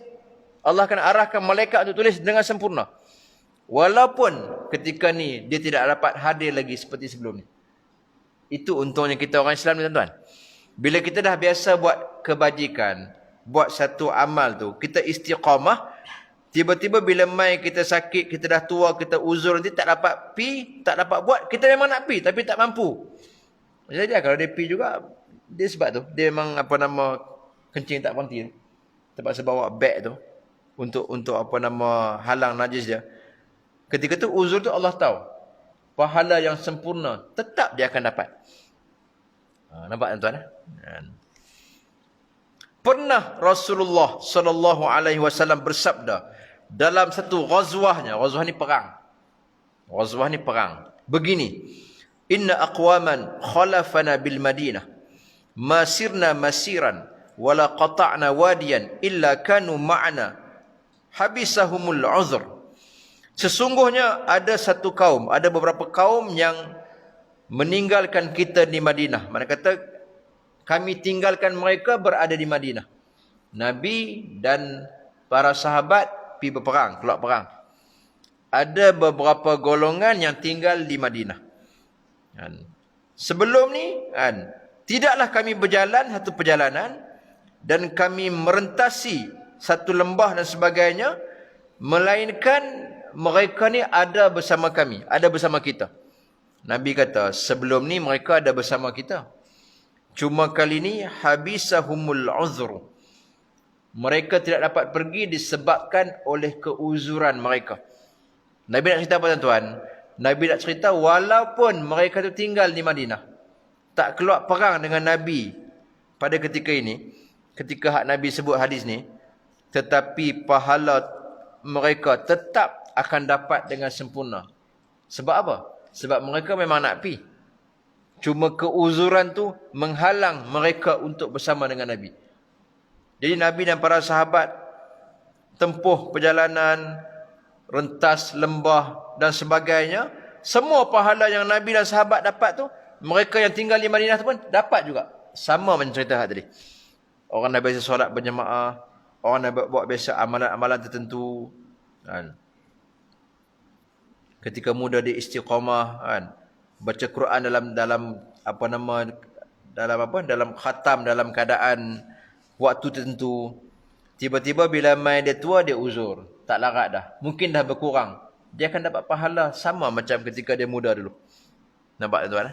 Allah akan arahkan malaikat untuk tulis dengan sempurna. Walaupun ketika ni dia tidak dapat hadir lagi seperti sebelum ni. Itu untungnya kita orang Islam ni tuan-tuan. Bila kita dah biasa buat kebajikan, buat satu amal tu, kita istiqamah, tiba-tiba bila mai kita sakit, kita dah tua, kita uzur nanti tak dapat pi, tak dapat buat, kita memang nak pi tapi tak mampu. Jadi kalau dia pi juga, dia sebab tu, dia memang kencing tak berhenti. Terpaksa bawa beg tu untuk halang najis dia. Ketika tu uzur tu Allah tahu. Pahala yang sempurna tetap dia akan dapat. Nampak tuan-tuan? Pernah Rasulullah sallallahu alaihi wasallam bersabda dalam satu ghazwahnya, ghazwah ni perang. Ghazwah ni perang. Begini, inna aqwaman khalafana bil Madinah masirna masiran wala qata'na wadiyan illa kanu ma'ana habisahumul uzr. Sesungguhnya ada satu kaum, ada beberapa kaum yang meninggalkan kita di Madinah. Mana kata kami tinggalkan mereka berada di Madinah. Nabi dan para sahabat pergi berperang, keluar perang. Ada beberapa golongan yang tinggal di Madinah. Sebelum ni tidaklah kami berjalan satu perjalanan dan kami merentasi satu lembah dan sebagainya, melainkan mereka ni ada bersama kami, ada bersama kita. Nabi kata, sebelum ni mereka ada bersama kita. Cuma kali ni habisahumul uzru. Mereka tidak dapat pergi disebabkan oleh keuzuran mereka. Nabi nak cerita apa tuan-tuan? Nabi nak cerita walaupun mereka tu tinggal di Madinah, tak keluar perang dengan Nabi pada ketika ini, ketika Nabi sebut hadis ni, tetapi pahala mereka tetap akan dapat dengan sempurna. Sebab apa? Sebab mereka memang nak pergi. Cuma keuzuran tu menghalang mereka untuk bersama dengan Nabi. Jadi Nabi dan para sahabat tempuh perjalanan, rentas lembah dan sebagainya. Semua pahala yang Nabi dan sahabat dapat tu, mereka yang tinggal di Madinah tu pun dapat juga. Sama macam cerita tadi. Orang Nabi biasa solat berjemaah, orang Nabi buat biasa amalan-amalan tertentu. Ketika muda di istiqamah, baca Quran dalam khatam, dalam keadaan waktu tertentu. Tiba-tiba bila main dia tua, dia uzur, tak larat dah, mungkin dah berkurang, dia akan dapat pahala sama macam ketika dia muda dulu. Nampak tuan?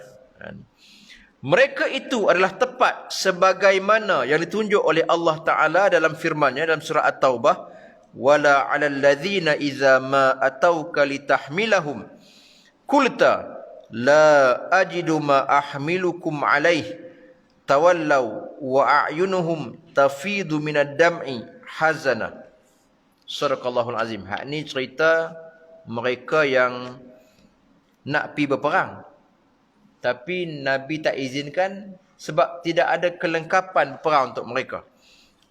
Mereka itu adalah tepat sebagaimana yang ditunjuk oleh Allah Ta'ala dalam firman-Nya dalam surah At-Taubah, wala 'alal ladzina idza ma atauka litahmilahum qulta la ajidu ma ahmilukum alaih tawallaw wa a'yunuhum tafidu minad dam'i hazana. Sadaqallahul azim. Hak ni cerita mereka yang nak pi berperang, tapi Nabi tak izinkan sebab tidak ada kelengkapan perang untuk mereka.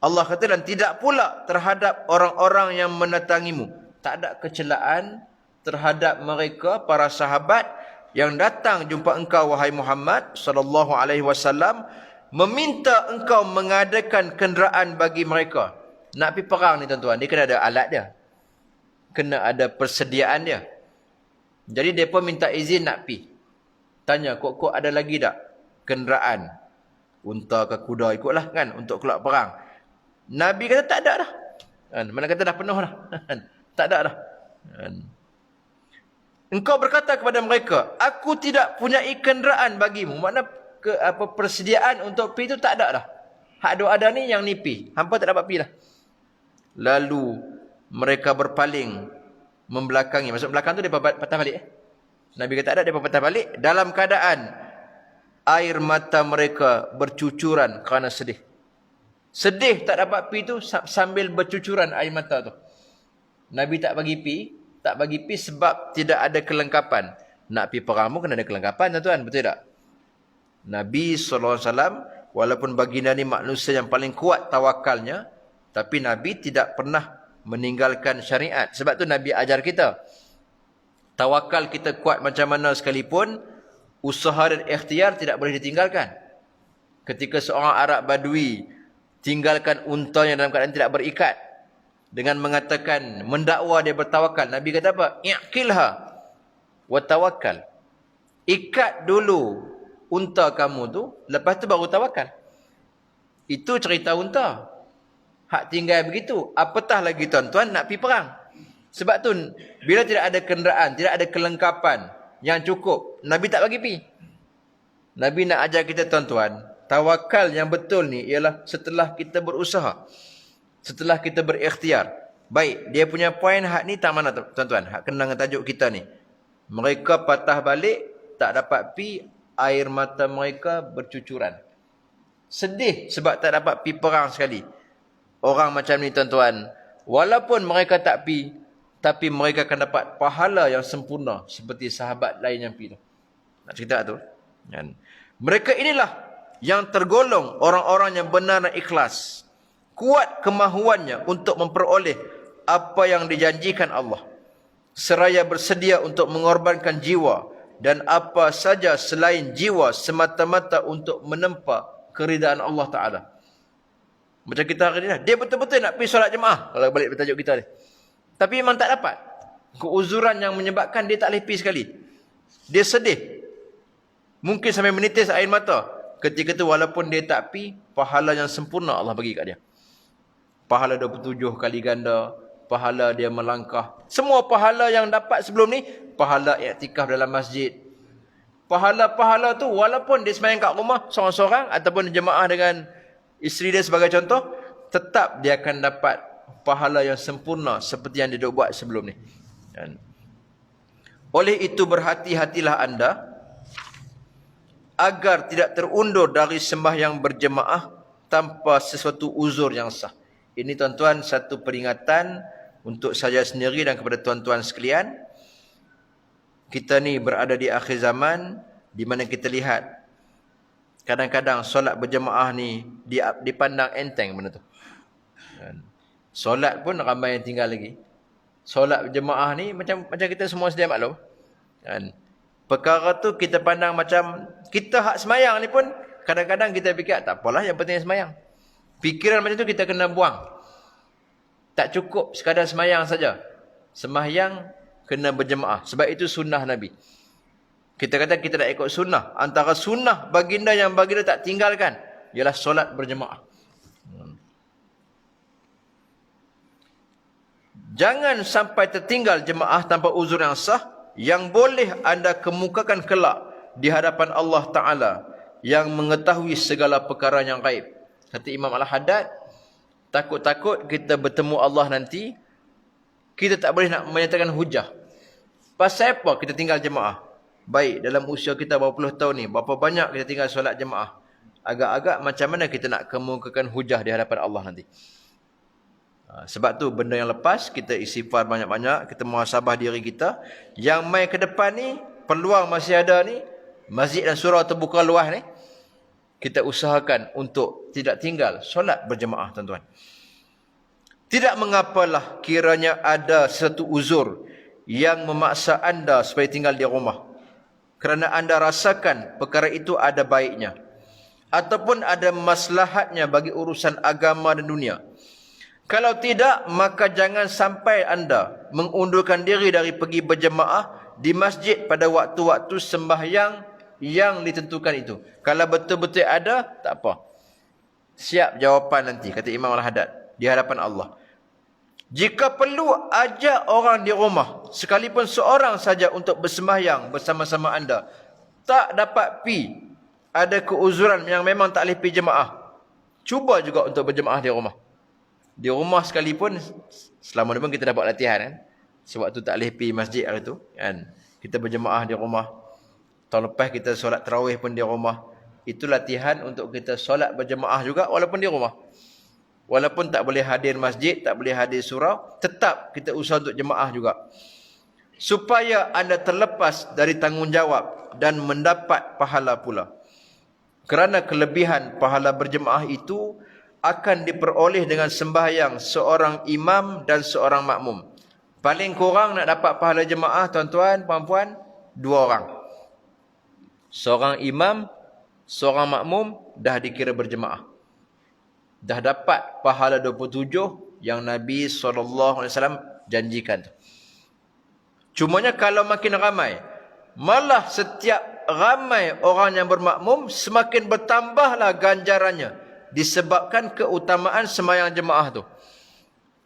Allah kata, dan tidak pula terhadap orang-orang yang mendatangimu. Tak ada kecelaan terhadap mereka, para sahabat yang datang jumpa engkau wahai Muhammad sallallahu alaihi wasallam, meminta engkau mengadakan kenderaan bagi mereka. Nak pergi perang ni tuan-tuan, dia kena ada alat dia, kena ada persediaan dia. Jadi mereka minta izin nak pergi. Tanya, kok ada lagi tak kenderaan? Unta ke kuda ikutlah kan untuk keluar perang. Nabi kata tak ada dah. Mana kata dah penuh dah. Tak ada dah. Engkau berkata kepada mereka, aku tidak punya kenderaan bagimu. Makna persediaan untuk pergi tu tak ada dah. Hak ada ni yang ni pergi. Hampa tak dapat pergi dah. Lalu mereka berpaling membelakangi. Maksud belakang tu dia patah balik. Nabi kata tak ada, dia patah balik dalam keadaan air mata mereka bercucuran kerana sedih. Sedih tak dapat pi tu sambil bercucuran air mata tu. Nabi tak bagi pi sebab tidak ada kelengkapan. Nak pi perang pun kena ada kelengkapan tuan-tuan, betul tak? Nabi SAW walaupun baginda ni manusia yang paling kuat tawakalnya, tapi Nabi tidak pernah meninggalkan syariat. Sebab tu Nabi ajar kita, tawakal kita kuat macam mana sekalipun, usaha dan ikhtiar tidak boleh ditinggalkan. Ketika seorang Arab Badui tinggalkan untanya dalam keadaan tidak berikat dengan mengatakan, mendakwa dia bertawakal, Nabi kata apa? I'qilha wa tawakkal. Ikat dulu unta kamu tu, lepas tu baru tawakal. Itu cerita unta. Hak tinggal begitu, apatah lagi tuan-tuan nak pergi perang. Sebab tu bila tidak ada kenderaan, tidak ada kelengkapan yang cukup, Nabi tak bagi pergi. Nabi nak ajar kita tuan-tuan, tawakal yang betul ni ialah setelah kita berusaha, setelah kita berikhtiar. Baik, dia punya poin hak ni tak mana tuan-tuan? Hak kena dengan tajuk kita ni. Mereka patah balik, tak dapat pi, air mata mereka bercucuran. Sedih sebab tak dapat pi perang sekali. Orang macam ni tuan-tuan, walaupun mereka tak pi, tapi mereka akan dapat pahala yang sempurna seperti sahabat lain yang pi tu. Nak cerita tu? Mereka inilah yang tergolong orang-orang yang benar dan ikhlas, kuat kemahuannya untuk memperoleh apa yang dijanjikan Allah, seraya bersedia untuk mengorbankan jiwa dan apa saja selain jiwa semata-mata untuk menempa keridaan Allah Ta'ala. Macam kita hari ni lah, dia betul-betul nak pergi solat jemaah, kalau balik bertajuk kita ni. Tapi memang tak dapat. Keuzuran yang menyebabkan dia tak boleh pergi sekali. Dia sedih. Mungkin sampai menitis air mata. Ketika tu walaupun dia tak pergi, pahala yang sempurna Allah bagi kat dia. Pahala 27 kali ganda, pahala dia melangkah. Semua pahala yang dapat sebelum ni, pahala iktikaf dalam masjid. Pahala-pahala tu walaupun dia sembahyang kat rumah seorang-seorang ataupun jemaah dengan isteri dia sebagai contoh, tetap dia akan dapat pahala yang sempurna seperti yang dia duk buat sebelum ni. Dan oleh itu berhati-hatilah anda agar tidak terundur dari sembahyang berjemaah tanpa sesuatu uzur yang sah. Ini tuan-tuan satu peringatan untuk saya sendiri dan kepada tuan-tuan sekalian. Kita ni berada di akhir zaman di mana kita lihat kadang-kadang solat berjemaah ni dipandang enteng benda tu. Solat pun ramai yang tinggal lagi. Solat berjemaah ni macam kita semua sedia maklum. Perkara tu kita pandang macam kita hak semayang ni pun kadang-kadang kita fikir tak apalah, yang penting semayang. Fikiran macam tu kita kena buang. Tak cukup sekadar semayang saja. Semayang kena berjemaah. Sebab itu sunnah Nabi. Kita kata kita nak ikut sunnah. Antara sunnah baginda yang baginda tak tinggalkan ialah solat berjemaah. Jangan sampai tertinggal jemaah tanpa uzur yang sah yang boleh anda kemukakan kelak di hadapan Allah Ta'ala yang mengetahui segala perkara yang gaib. Kata Imam Al-Haddad, takut-takut kita bertemu Allah nanti, kita tak boleh nak menyatakan hujah. Pasal apa kita tinggal jemaah? Baik, dalam usia kita berapa puluh tahun ni, berapa banyak kita tinggal solat jemaah. Agak-agak macam mana kita nak kemukakan hujah di hadapan Allah nanti. Sebab tu benda yang lepas, kita istighfar banyak-banyak, kita muhasabah diri kita. Yang mai ke depan ni, peluang masih ada ni, masjid dan surau terbuka luas ni, kita usahakan untuk tidak tinggal solat berjemaah, tuan-tuan. Tidak mengapalah kiranya ada satu uzur yang memaksa anda supaya tinggal di rumah, kerana anda rasakan perkara itu ada baiknya, ataupun ada maslahatnya bagi urusan agama dan dunia. Kalau tidak, maka jangan sampai anda mengundurkan diri dari pergi berjemaah di masjid pada waktu-waktu sembahyang yang ditentukan itu. Kalau betul-betul ada, tak apa. Siap jawapan nanti, kata Imam Al-Haddad, di hadapan Allah. Jika perlu, ajak orang di rumah, sekalipun seorang saja untuk bersembahyang bersama-sama anda. Tak dapat pi, ada keuzuran yang memang tak boleh pi jemaah, cuba juga untuk berjemaah di rumah. Di rumah sekalipun, selama ni pun kita dapat latihan kan. Sebab tu tak boleh pergi masjid hari tu kan. Kita berjemaah di rumah. Tahun lepas kita solat tarawih pun di rumah. Itu latihan untuk kita solat berjemaah juga walaupun di rumah. Walaupun tak boleh hadir masjid, tak boleh hadir surau, tetap kita usaha untuk jemaah juga. Supaya anda terlepas dari tanggungjawab dan mendapat pahala pula. Kerana kelebihan pahala berjemaah itu akan diperoleh dengan sembahyang seorang imam dan seorang makmum. Paling kurang nak dapat pahala jemaah, tuan-tuan, puan-puan, 2 orang. Seorang imam, seorang makmum, dah dikira berjemaah. Dah dapat pahala 27 yang Nabi SAW janjikan. Cumanya kalau makin ramai, malah setiap ramai orang yang bermakmum, semakin bertambahlah ganjarannya. Disebabkan keutamaan sembahyang jemaah tu.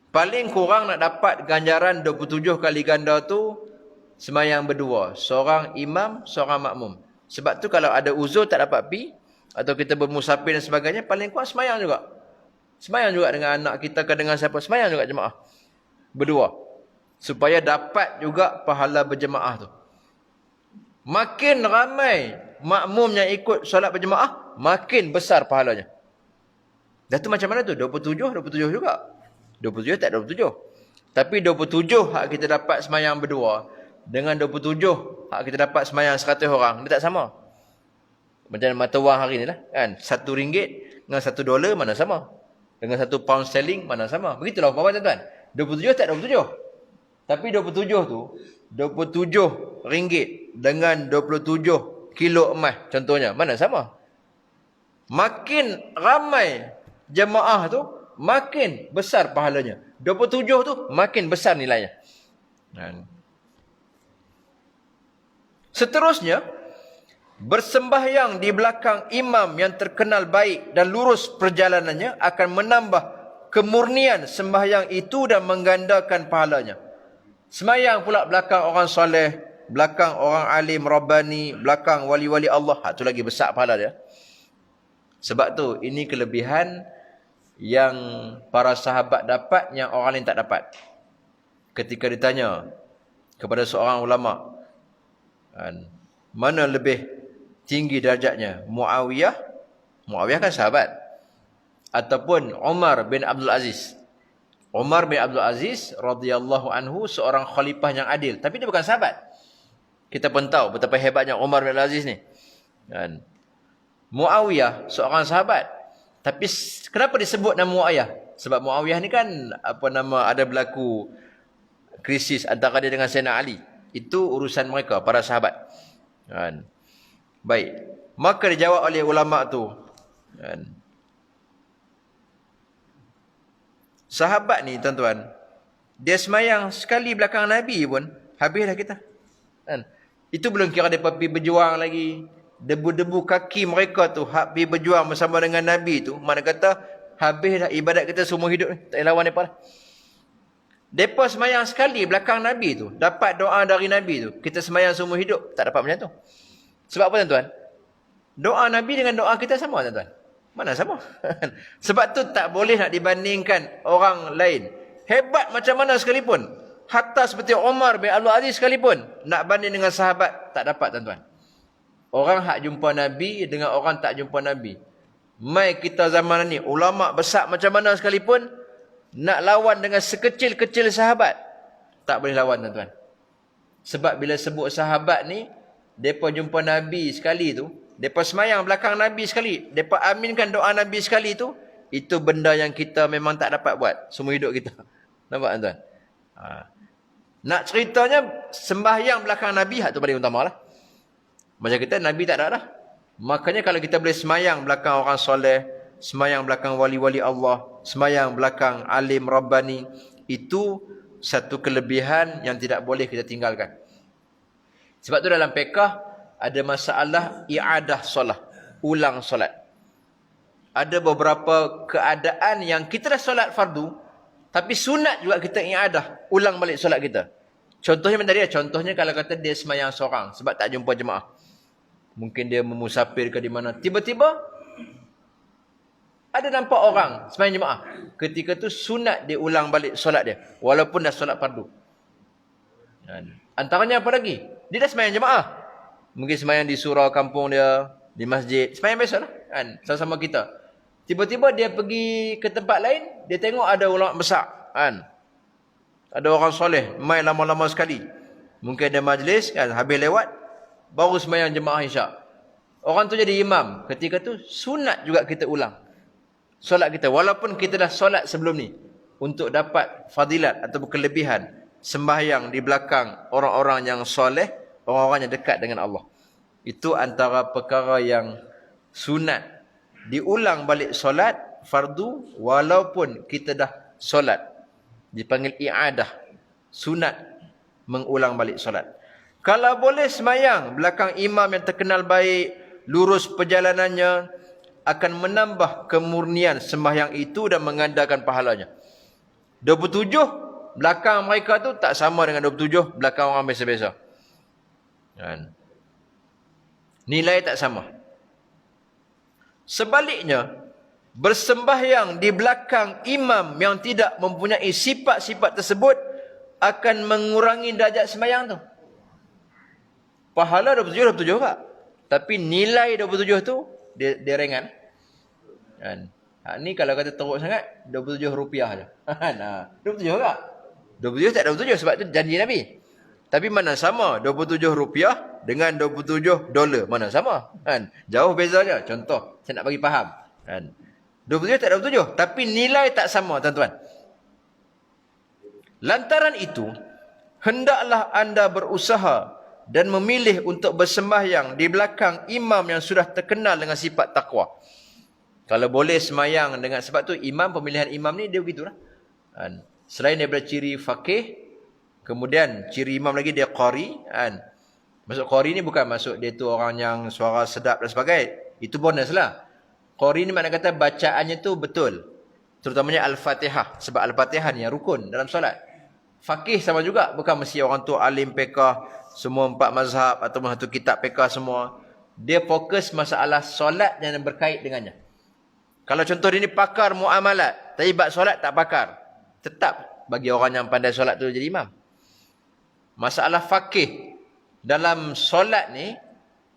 Paling kurang nak dapat ganjaran 27 kali ganda tu sembahyang berdua. Seorang imam, seorang makmum. Sebab tu kalau ada uzur tak dapat pi, atau kita bermusafir dan sebagainya, paling kurang sembahyang juga. Sembahyang juga dengan anak kita ke dengan siapa, sembahyang juga jemaah. Berdua. Supaya dapat juga pahala berjemaah tu. Makin ramai makmum yang ikut solat berjemaah, makin besar pahalanya. Dah tu macam mana tu? 27 juga. 27 tak 27. Tapi 27 hak kita dapat semayang berdua dengan 27 hak kita dapat semayang 100 orang, dia tak sama. Macam mata wang hari ni lah kan. RM1 dengan $1 mana sama? Dengan £1 sterling mana sama? Begitulah apa tuan-tuan. 27 tak 27. Tapi 27 tu, 27 ringgit dengan 27 kilo emas contohnya, mana sama? Makin ramai jemaah tu, makin besar pahalanya. 27 tu makin besar nilainya. Seterusnya, bersembahyang di belakang imam yang terkenal baik dan lurus perjalanannya akan menambah kemurnian sembahyang itu dan menggandakan pahalanya. Sembahyang pula belakang orang soleh, belakang orang alim Rabbani, belakang wali-wali Allah, itu lagi besar pahala dia. Sebab tu ini kelebihan yang para sahabat dapat yang orang lain tak dapat. Ketika ditanya kepada seorang ulama, mana lebih tinggi darjatnya, Muawiyah kan sahabat, ataupun Umar bin Abdul Aziz? Umar bin Abdul Aziz radhiyallahu anhu seorang khalifah yang adil, tapi dia bukan sahabat. Kita pun tahu betapa hebatnya Umar bin Abdul Aziz ni. Muawiyah seorang sahabat, tapi kenapa disebut nama Muawiyah? Sebab Muawiyah ni kan ada berlaku krisis antara dia dengan Sayyidina Ali. Itu urusan mereka, para sahabat. Baik, maka dijawab oleh ulama tu, sahabat ni tuan-tuan, dia semayang sekali belakang Nabi pun habis dah kita. Itu belum kira dia pergi berjuang lagi. Debu-debu kaki mereka tu pergi berjuang bersama dengan Nabi tu, mana kata habis dah ibadat kita semua hidup ni, tak lawan mereka lah. Mereka semayang sekali belakang Nabi tu, dapat doa dari Nabi tu. Kita semayang semua hidup, tak dapat macam tu. Sebab apa tuan-tuan? Doa Nabi dengan doa kita sama tuan-tuan? Mana sama? Sebab tu tak boleh nak dibandingkan orang lain. Hebat macam mana sekalipun, hatta seperti Umar bin Abdul Aziz sekalipun, nak banding dengan sahabat, tak dapat tuan-tuan. Orang hak jumpa Nabi dengan orang tak jumpa Nabi. Mai kita zaman ni, ulama besar macam mana sekalipun, nak lawan dengan sekecil-kecil sahabat, tak boleh lawan tuan-tuan. Sebab bila sebut sahabat ni, mereka jumpa Nabi sekali tu, mereka semayang belakang Nabi sekali, mereka aminkan doa Nabi sekali tu, itu benda yang kita memang tak dapat buat semua hidup kita. Nampak tuan-tuan? Nak ceritanya, sembahyang belakang Nabi, hak tu paling utama lah. Macam kita, Nabi tak ada dah. Makanya kalau kita boleh semayang belakang orang soleh, semayang belakang wali-wali Allah, semayang belakang alim Rabbani, itu satu kelebihan yang tidak boleh kita tinggalkan. Sebab tu dalam fiqh ada masalah i'adah solat, ulang solat. Ada beberapa keadaan yang kita dah solat fardu, tapi sunat juga kita i'adah, ulang balik solat kita. Contohnya macam tadi, contohnya kalau kata dia semayang seorang sebab tak jumpa jemaah. Mungkin dia memusafir ke di mana, tiba-tiba ada nampak orang semayang jemaah. Ketika tu sunat dia ulang balik solat dia, walaupun dah solat fardu. Antaranya apa lagi? Dia dah semayang jemaah. Mungkin semayang di surau kampung dia, di masjid. Semayang biasa lah, kan? Sama-sama kita. Tiba-tiba dia pergi ke tempat lain, dia tengok ada ulama besar, kan? Ada orang soleh, main lama-lama sekali. Mungkin ada majlis, kan? Habis lewat, baru semayang jemaah isyak. Orang tu jadi imam. Ketika tu sunat juga kita ulang solat kita, walaupun kita dah solat sebelum ni, untuk dapat fadilat atau kelebihan sembahyang di belakang orang-orang yang soleh, orang-orang yang dekat dengan Allah. Itu antara perkara yang sunat, diulang balik solat fardu walaupun kita dah solat. Dipanggil i'adah, sunat mengulang balik solat. Kalau boleh semayang belakang imam yang terkenal baik, lurus perjalanannya, akan menambah kemurnian sembahyang itu dan menggandakan pahalanya. 27 belakang mereka tu tak sama dengan 27 belakang orang biasa-biasa. Nilai tak sama. Sebaliknya, bersembahyang di belakang imam yang tidak mempunyai sifat-sifat tersebut akan mengurangi darjat sembahyang tu. Pahala 27 juga. Tapi nilai 27 tu dia ringan. Ni kalau kata teruk sangat, RM27 je. 27 juga. 27 tak 27 sebab tu janji Nabi. Tapi mana sama RM27 dengan $27? Mana sama? Jauh bezanya. Contoh, saya nak bagi faham. 27 tak 27. Tapi nilai tak sama tuan-tuan. Lantaran itu, hendaklah anda berusaha dan memilih untuk bersembahyang di belakang imam yang sudah terkenal dengan sifat takwa. Kalau boleh semayang dengan, sebab tu imam, pemilihan imam ni dia begitulah. Selain daripada ciri faqih, kemudian ciri imam lagi dia qari. Maksud qari ni bukan maksud dia tu orang yang suara sedap dan sebagainya. Itu bonus lah. Qari ni makna kata bacaannya tu betul. Terutamanya Al-Fatihah. Sebab Al-Fatihah ni yang rukun dalam solat. Faqih sama juga. Bukan mesti orang tu alim fiqh, semua 4 mazhab atau satu kitab fiqh semua. Dia fokus masalah solat yang berkait dengannya. Kalau contoh dia ni pakar muamalat, tapi bab solat tak pakar, tetap bagi orang yang pandai solat tu jadi imam. Masalah faqih dalam solat ni,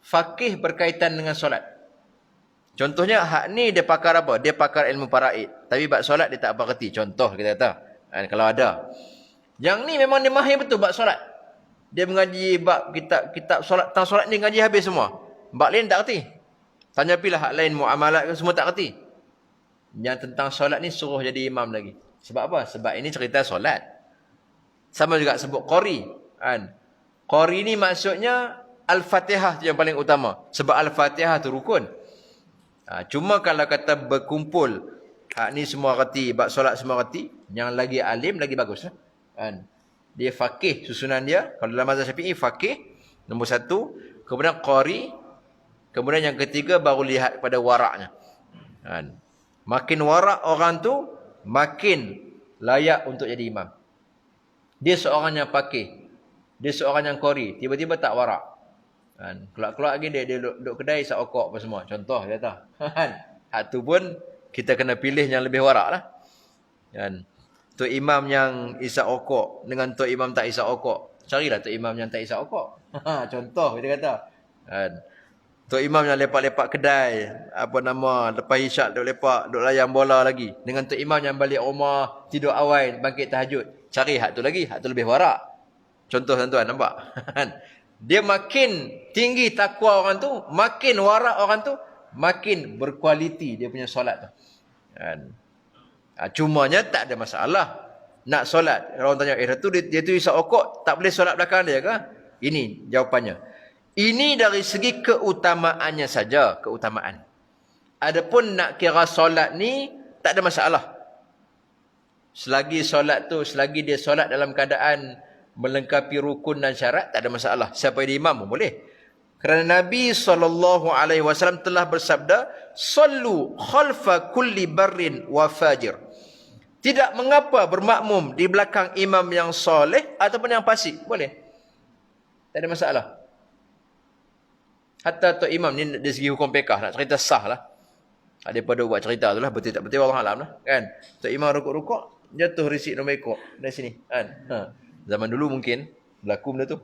faqih berkaitan dengan solat. Contohnya hak ni dia pakar apa? Dia pakar ilmu faraid, tapi bab solat dia tak apa reti. Contoh kita kata, kalau ada. Yang ni memang dia mahir betul bab solat. Dia mengaji bab kitab solat, tentang solat ni ngaji habis semua. Bab lain tak reti. Tanya pilah hak lain muamalat ke semua tak reti. Yang tentang solat ni suruh jadi imam lagi. Sebab apa? Sebab ini cerita solat. Sama juga sebut qari. Qari ni maksudnya Al-Fatihah tu yang paling utama. Sebab Al-Fatihah tu rukun. Cuma kalau kata berkumpul, hak ni semua reti, bab solat semua reti, yang lagi alim lagi bagus. Dia faqih susunan dia. Kalau dalam mazhab Syafi'i faqih nombor 1, kemudian qari, kemudian yang ketiga baru lihat pada waraknya. Makin warak orang tu, makin layak untuk jadi imam. Dia seorang yang faqih, dia seorang yang qari, tiba-tiba tak warak. Keluar-keluar lagi dia duduk kedai isap okok apa semua. Contoh dia kata. Hak tu pun kita kena pilih yang lebih warak lah. Tok imam yang isap okok dengan tok imam tak isap okok, carilah tok imam yang tak isap okok. Contoh dia kata. Tok imam yang lepak-lepak kedai, apa nama, lepas isyak duk lepak, duk layan bola lagi. Dengan tok imam yang balik rumah, tidur awal, bangkit tahajud. Cari hak tu lagi, hak tu lebih warak. Contoh tuan-tuan, nampak? Dia makin tinggi takwa orang tu, makin warak orang tu, makin berkualiti dia punya solat tu. Cumanya tak ada masalah. Nak solat, orang tanya, dia tu isap okok, tak boleh solat belakang dia ke? Ini jawapannya. Ini dari segi keutamaannya saja, keutamaan. Adapun nak kira solat ni, tak ada masalah. Selagi solat tu, selagi dia solat dalam keadaan melengkapi rukun dan syarat, tak ada masalah. Siapa yang imam pun boleh. Kerana Nabi SAW telah bersabda, "Sallu khalfa kulli barrin wa fajir." Tidak mengapa bermakmum di belakang imam yang soleh ataupun yang fasik. Boleh. Tak ada masalah. Hatta tok imam ni dari segi hukum fiqh nak cerita sah lah. Daripada buat cerita tu lah, betul tak betul wallahu alam lah. Kan? Tok imam rukuk-rukuk, jatuh risik nombor ekor dari sini. Zaman dulu mungkin berlaku benda tu.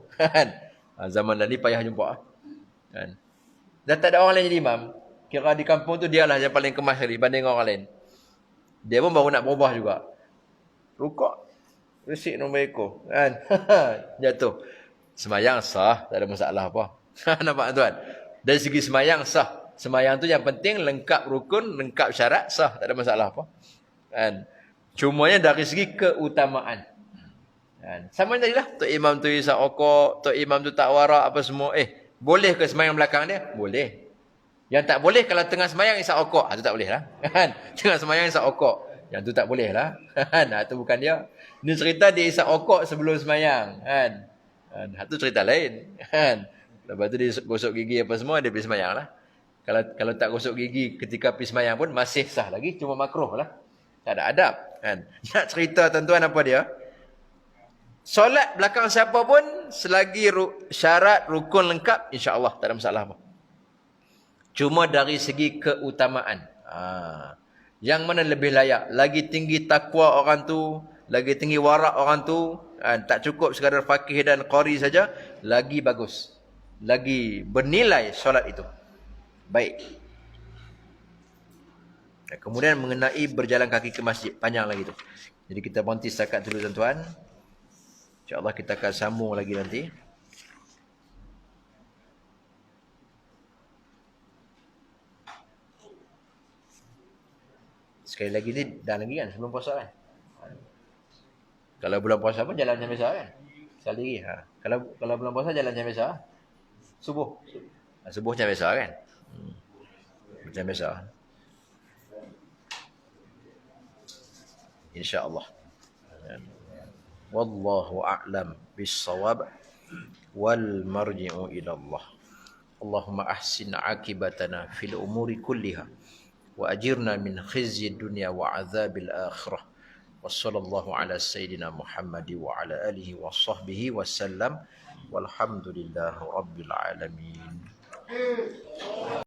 Zaman dah ni payah jumpa. Dah tak ada orang lain jadi imam. Kira di kampung tu dialah yang paling kemas sekali banding orang lain. Dia pun baru nak berubah juga. Rukuk, risik nombor ekor. Jatuh. Semayang sah, tak ada masalah apa. Nampak tuan? Dari segi semayang sah. Semayang tu yang penting lengkap rukun, lengkap syarat, sah. Tak ada masalah apa. Cumanya dari segi keutamaan. Sama tadi lah. Tok imam tu isap okok, tok imam tu tak warak apa semua. Boleh ke semayang belakang dia? Boleh. Yang tak boleh kalau tengah semayang isap okok. Itu tak boleh lah. Tengah semayang isap okok. Yang tu tak boleh lah. Itu bukan dia. Ini cerita dia isap okok sebelum semayang. Itu cerita lain. Lepas tu dia gosok gigi apa semua, dia pergi semayang lah. Kalau tak gosok gigi ketika pergi semayang pun masih sah lagi, cuma makruh lah. Tak ada adab. Nak cerita tuan-tuan apa dia? Solat belakang siapa pun, selagi syarat, rukun lengkap, insya-Allah tak ada masalah apa. Cuma dari segi keutamaan. Yang mana lebih layak? Lagi tinggi takwa orang tu, lagi tinggi warak orang tu, tak cukup sekadar faqih dan qari saja, lagi bagus. Lagi bernilai solat itu. Baik. Kemudian mengenai berjalan kaki ke masjid, panjang lagi tu. Jadi kita berhenti setakat dulu tuan-tuan. InsyaAllah kita akan sambung lagi nanti. Sekali lagi ni dah lagi kan sebelum puasa kan? Kalau bulan puasa pun jalan macam biasa kan. Sekali lagi. Kalau bulan puasa jalan macam biasa. Subuh. Subuh macam biasa kan. Macam biasa. InsyaAllah. Wallahu a'lam bis-shawab wal marji'u ila Allah. Allahumma ahsin akibatana fil umuri kulliha wa ajirna min khizyi dunya wa azabil akhirah. Wa sallallahu ala sayyidina Muhammad wa ala alihi wa sahbihi wa sallam walhamdulillahi rabbil alamin.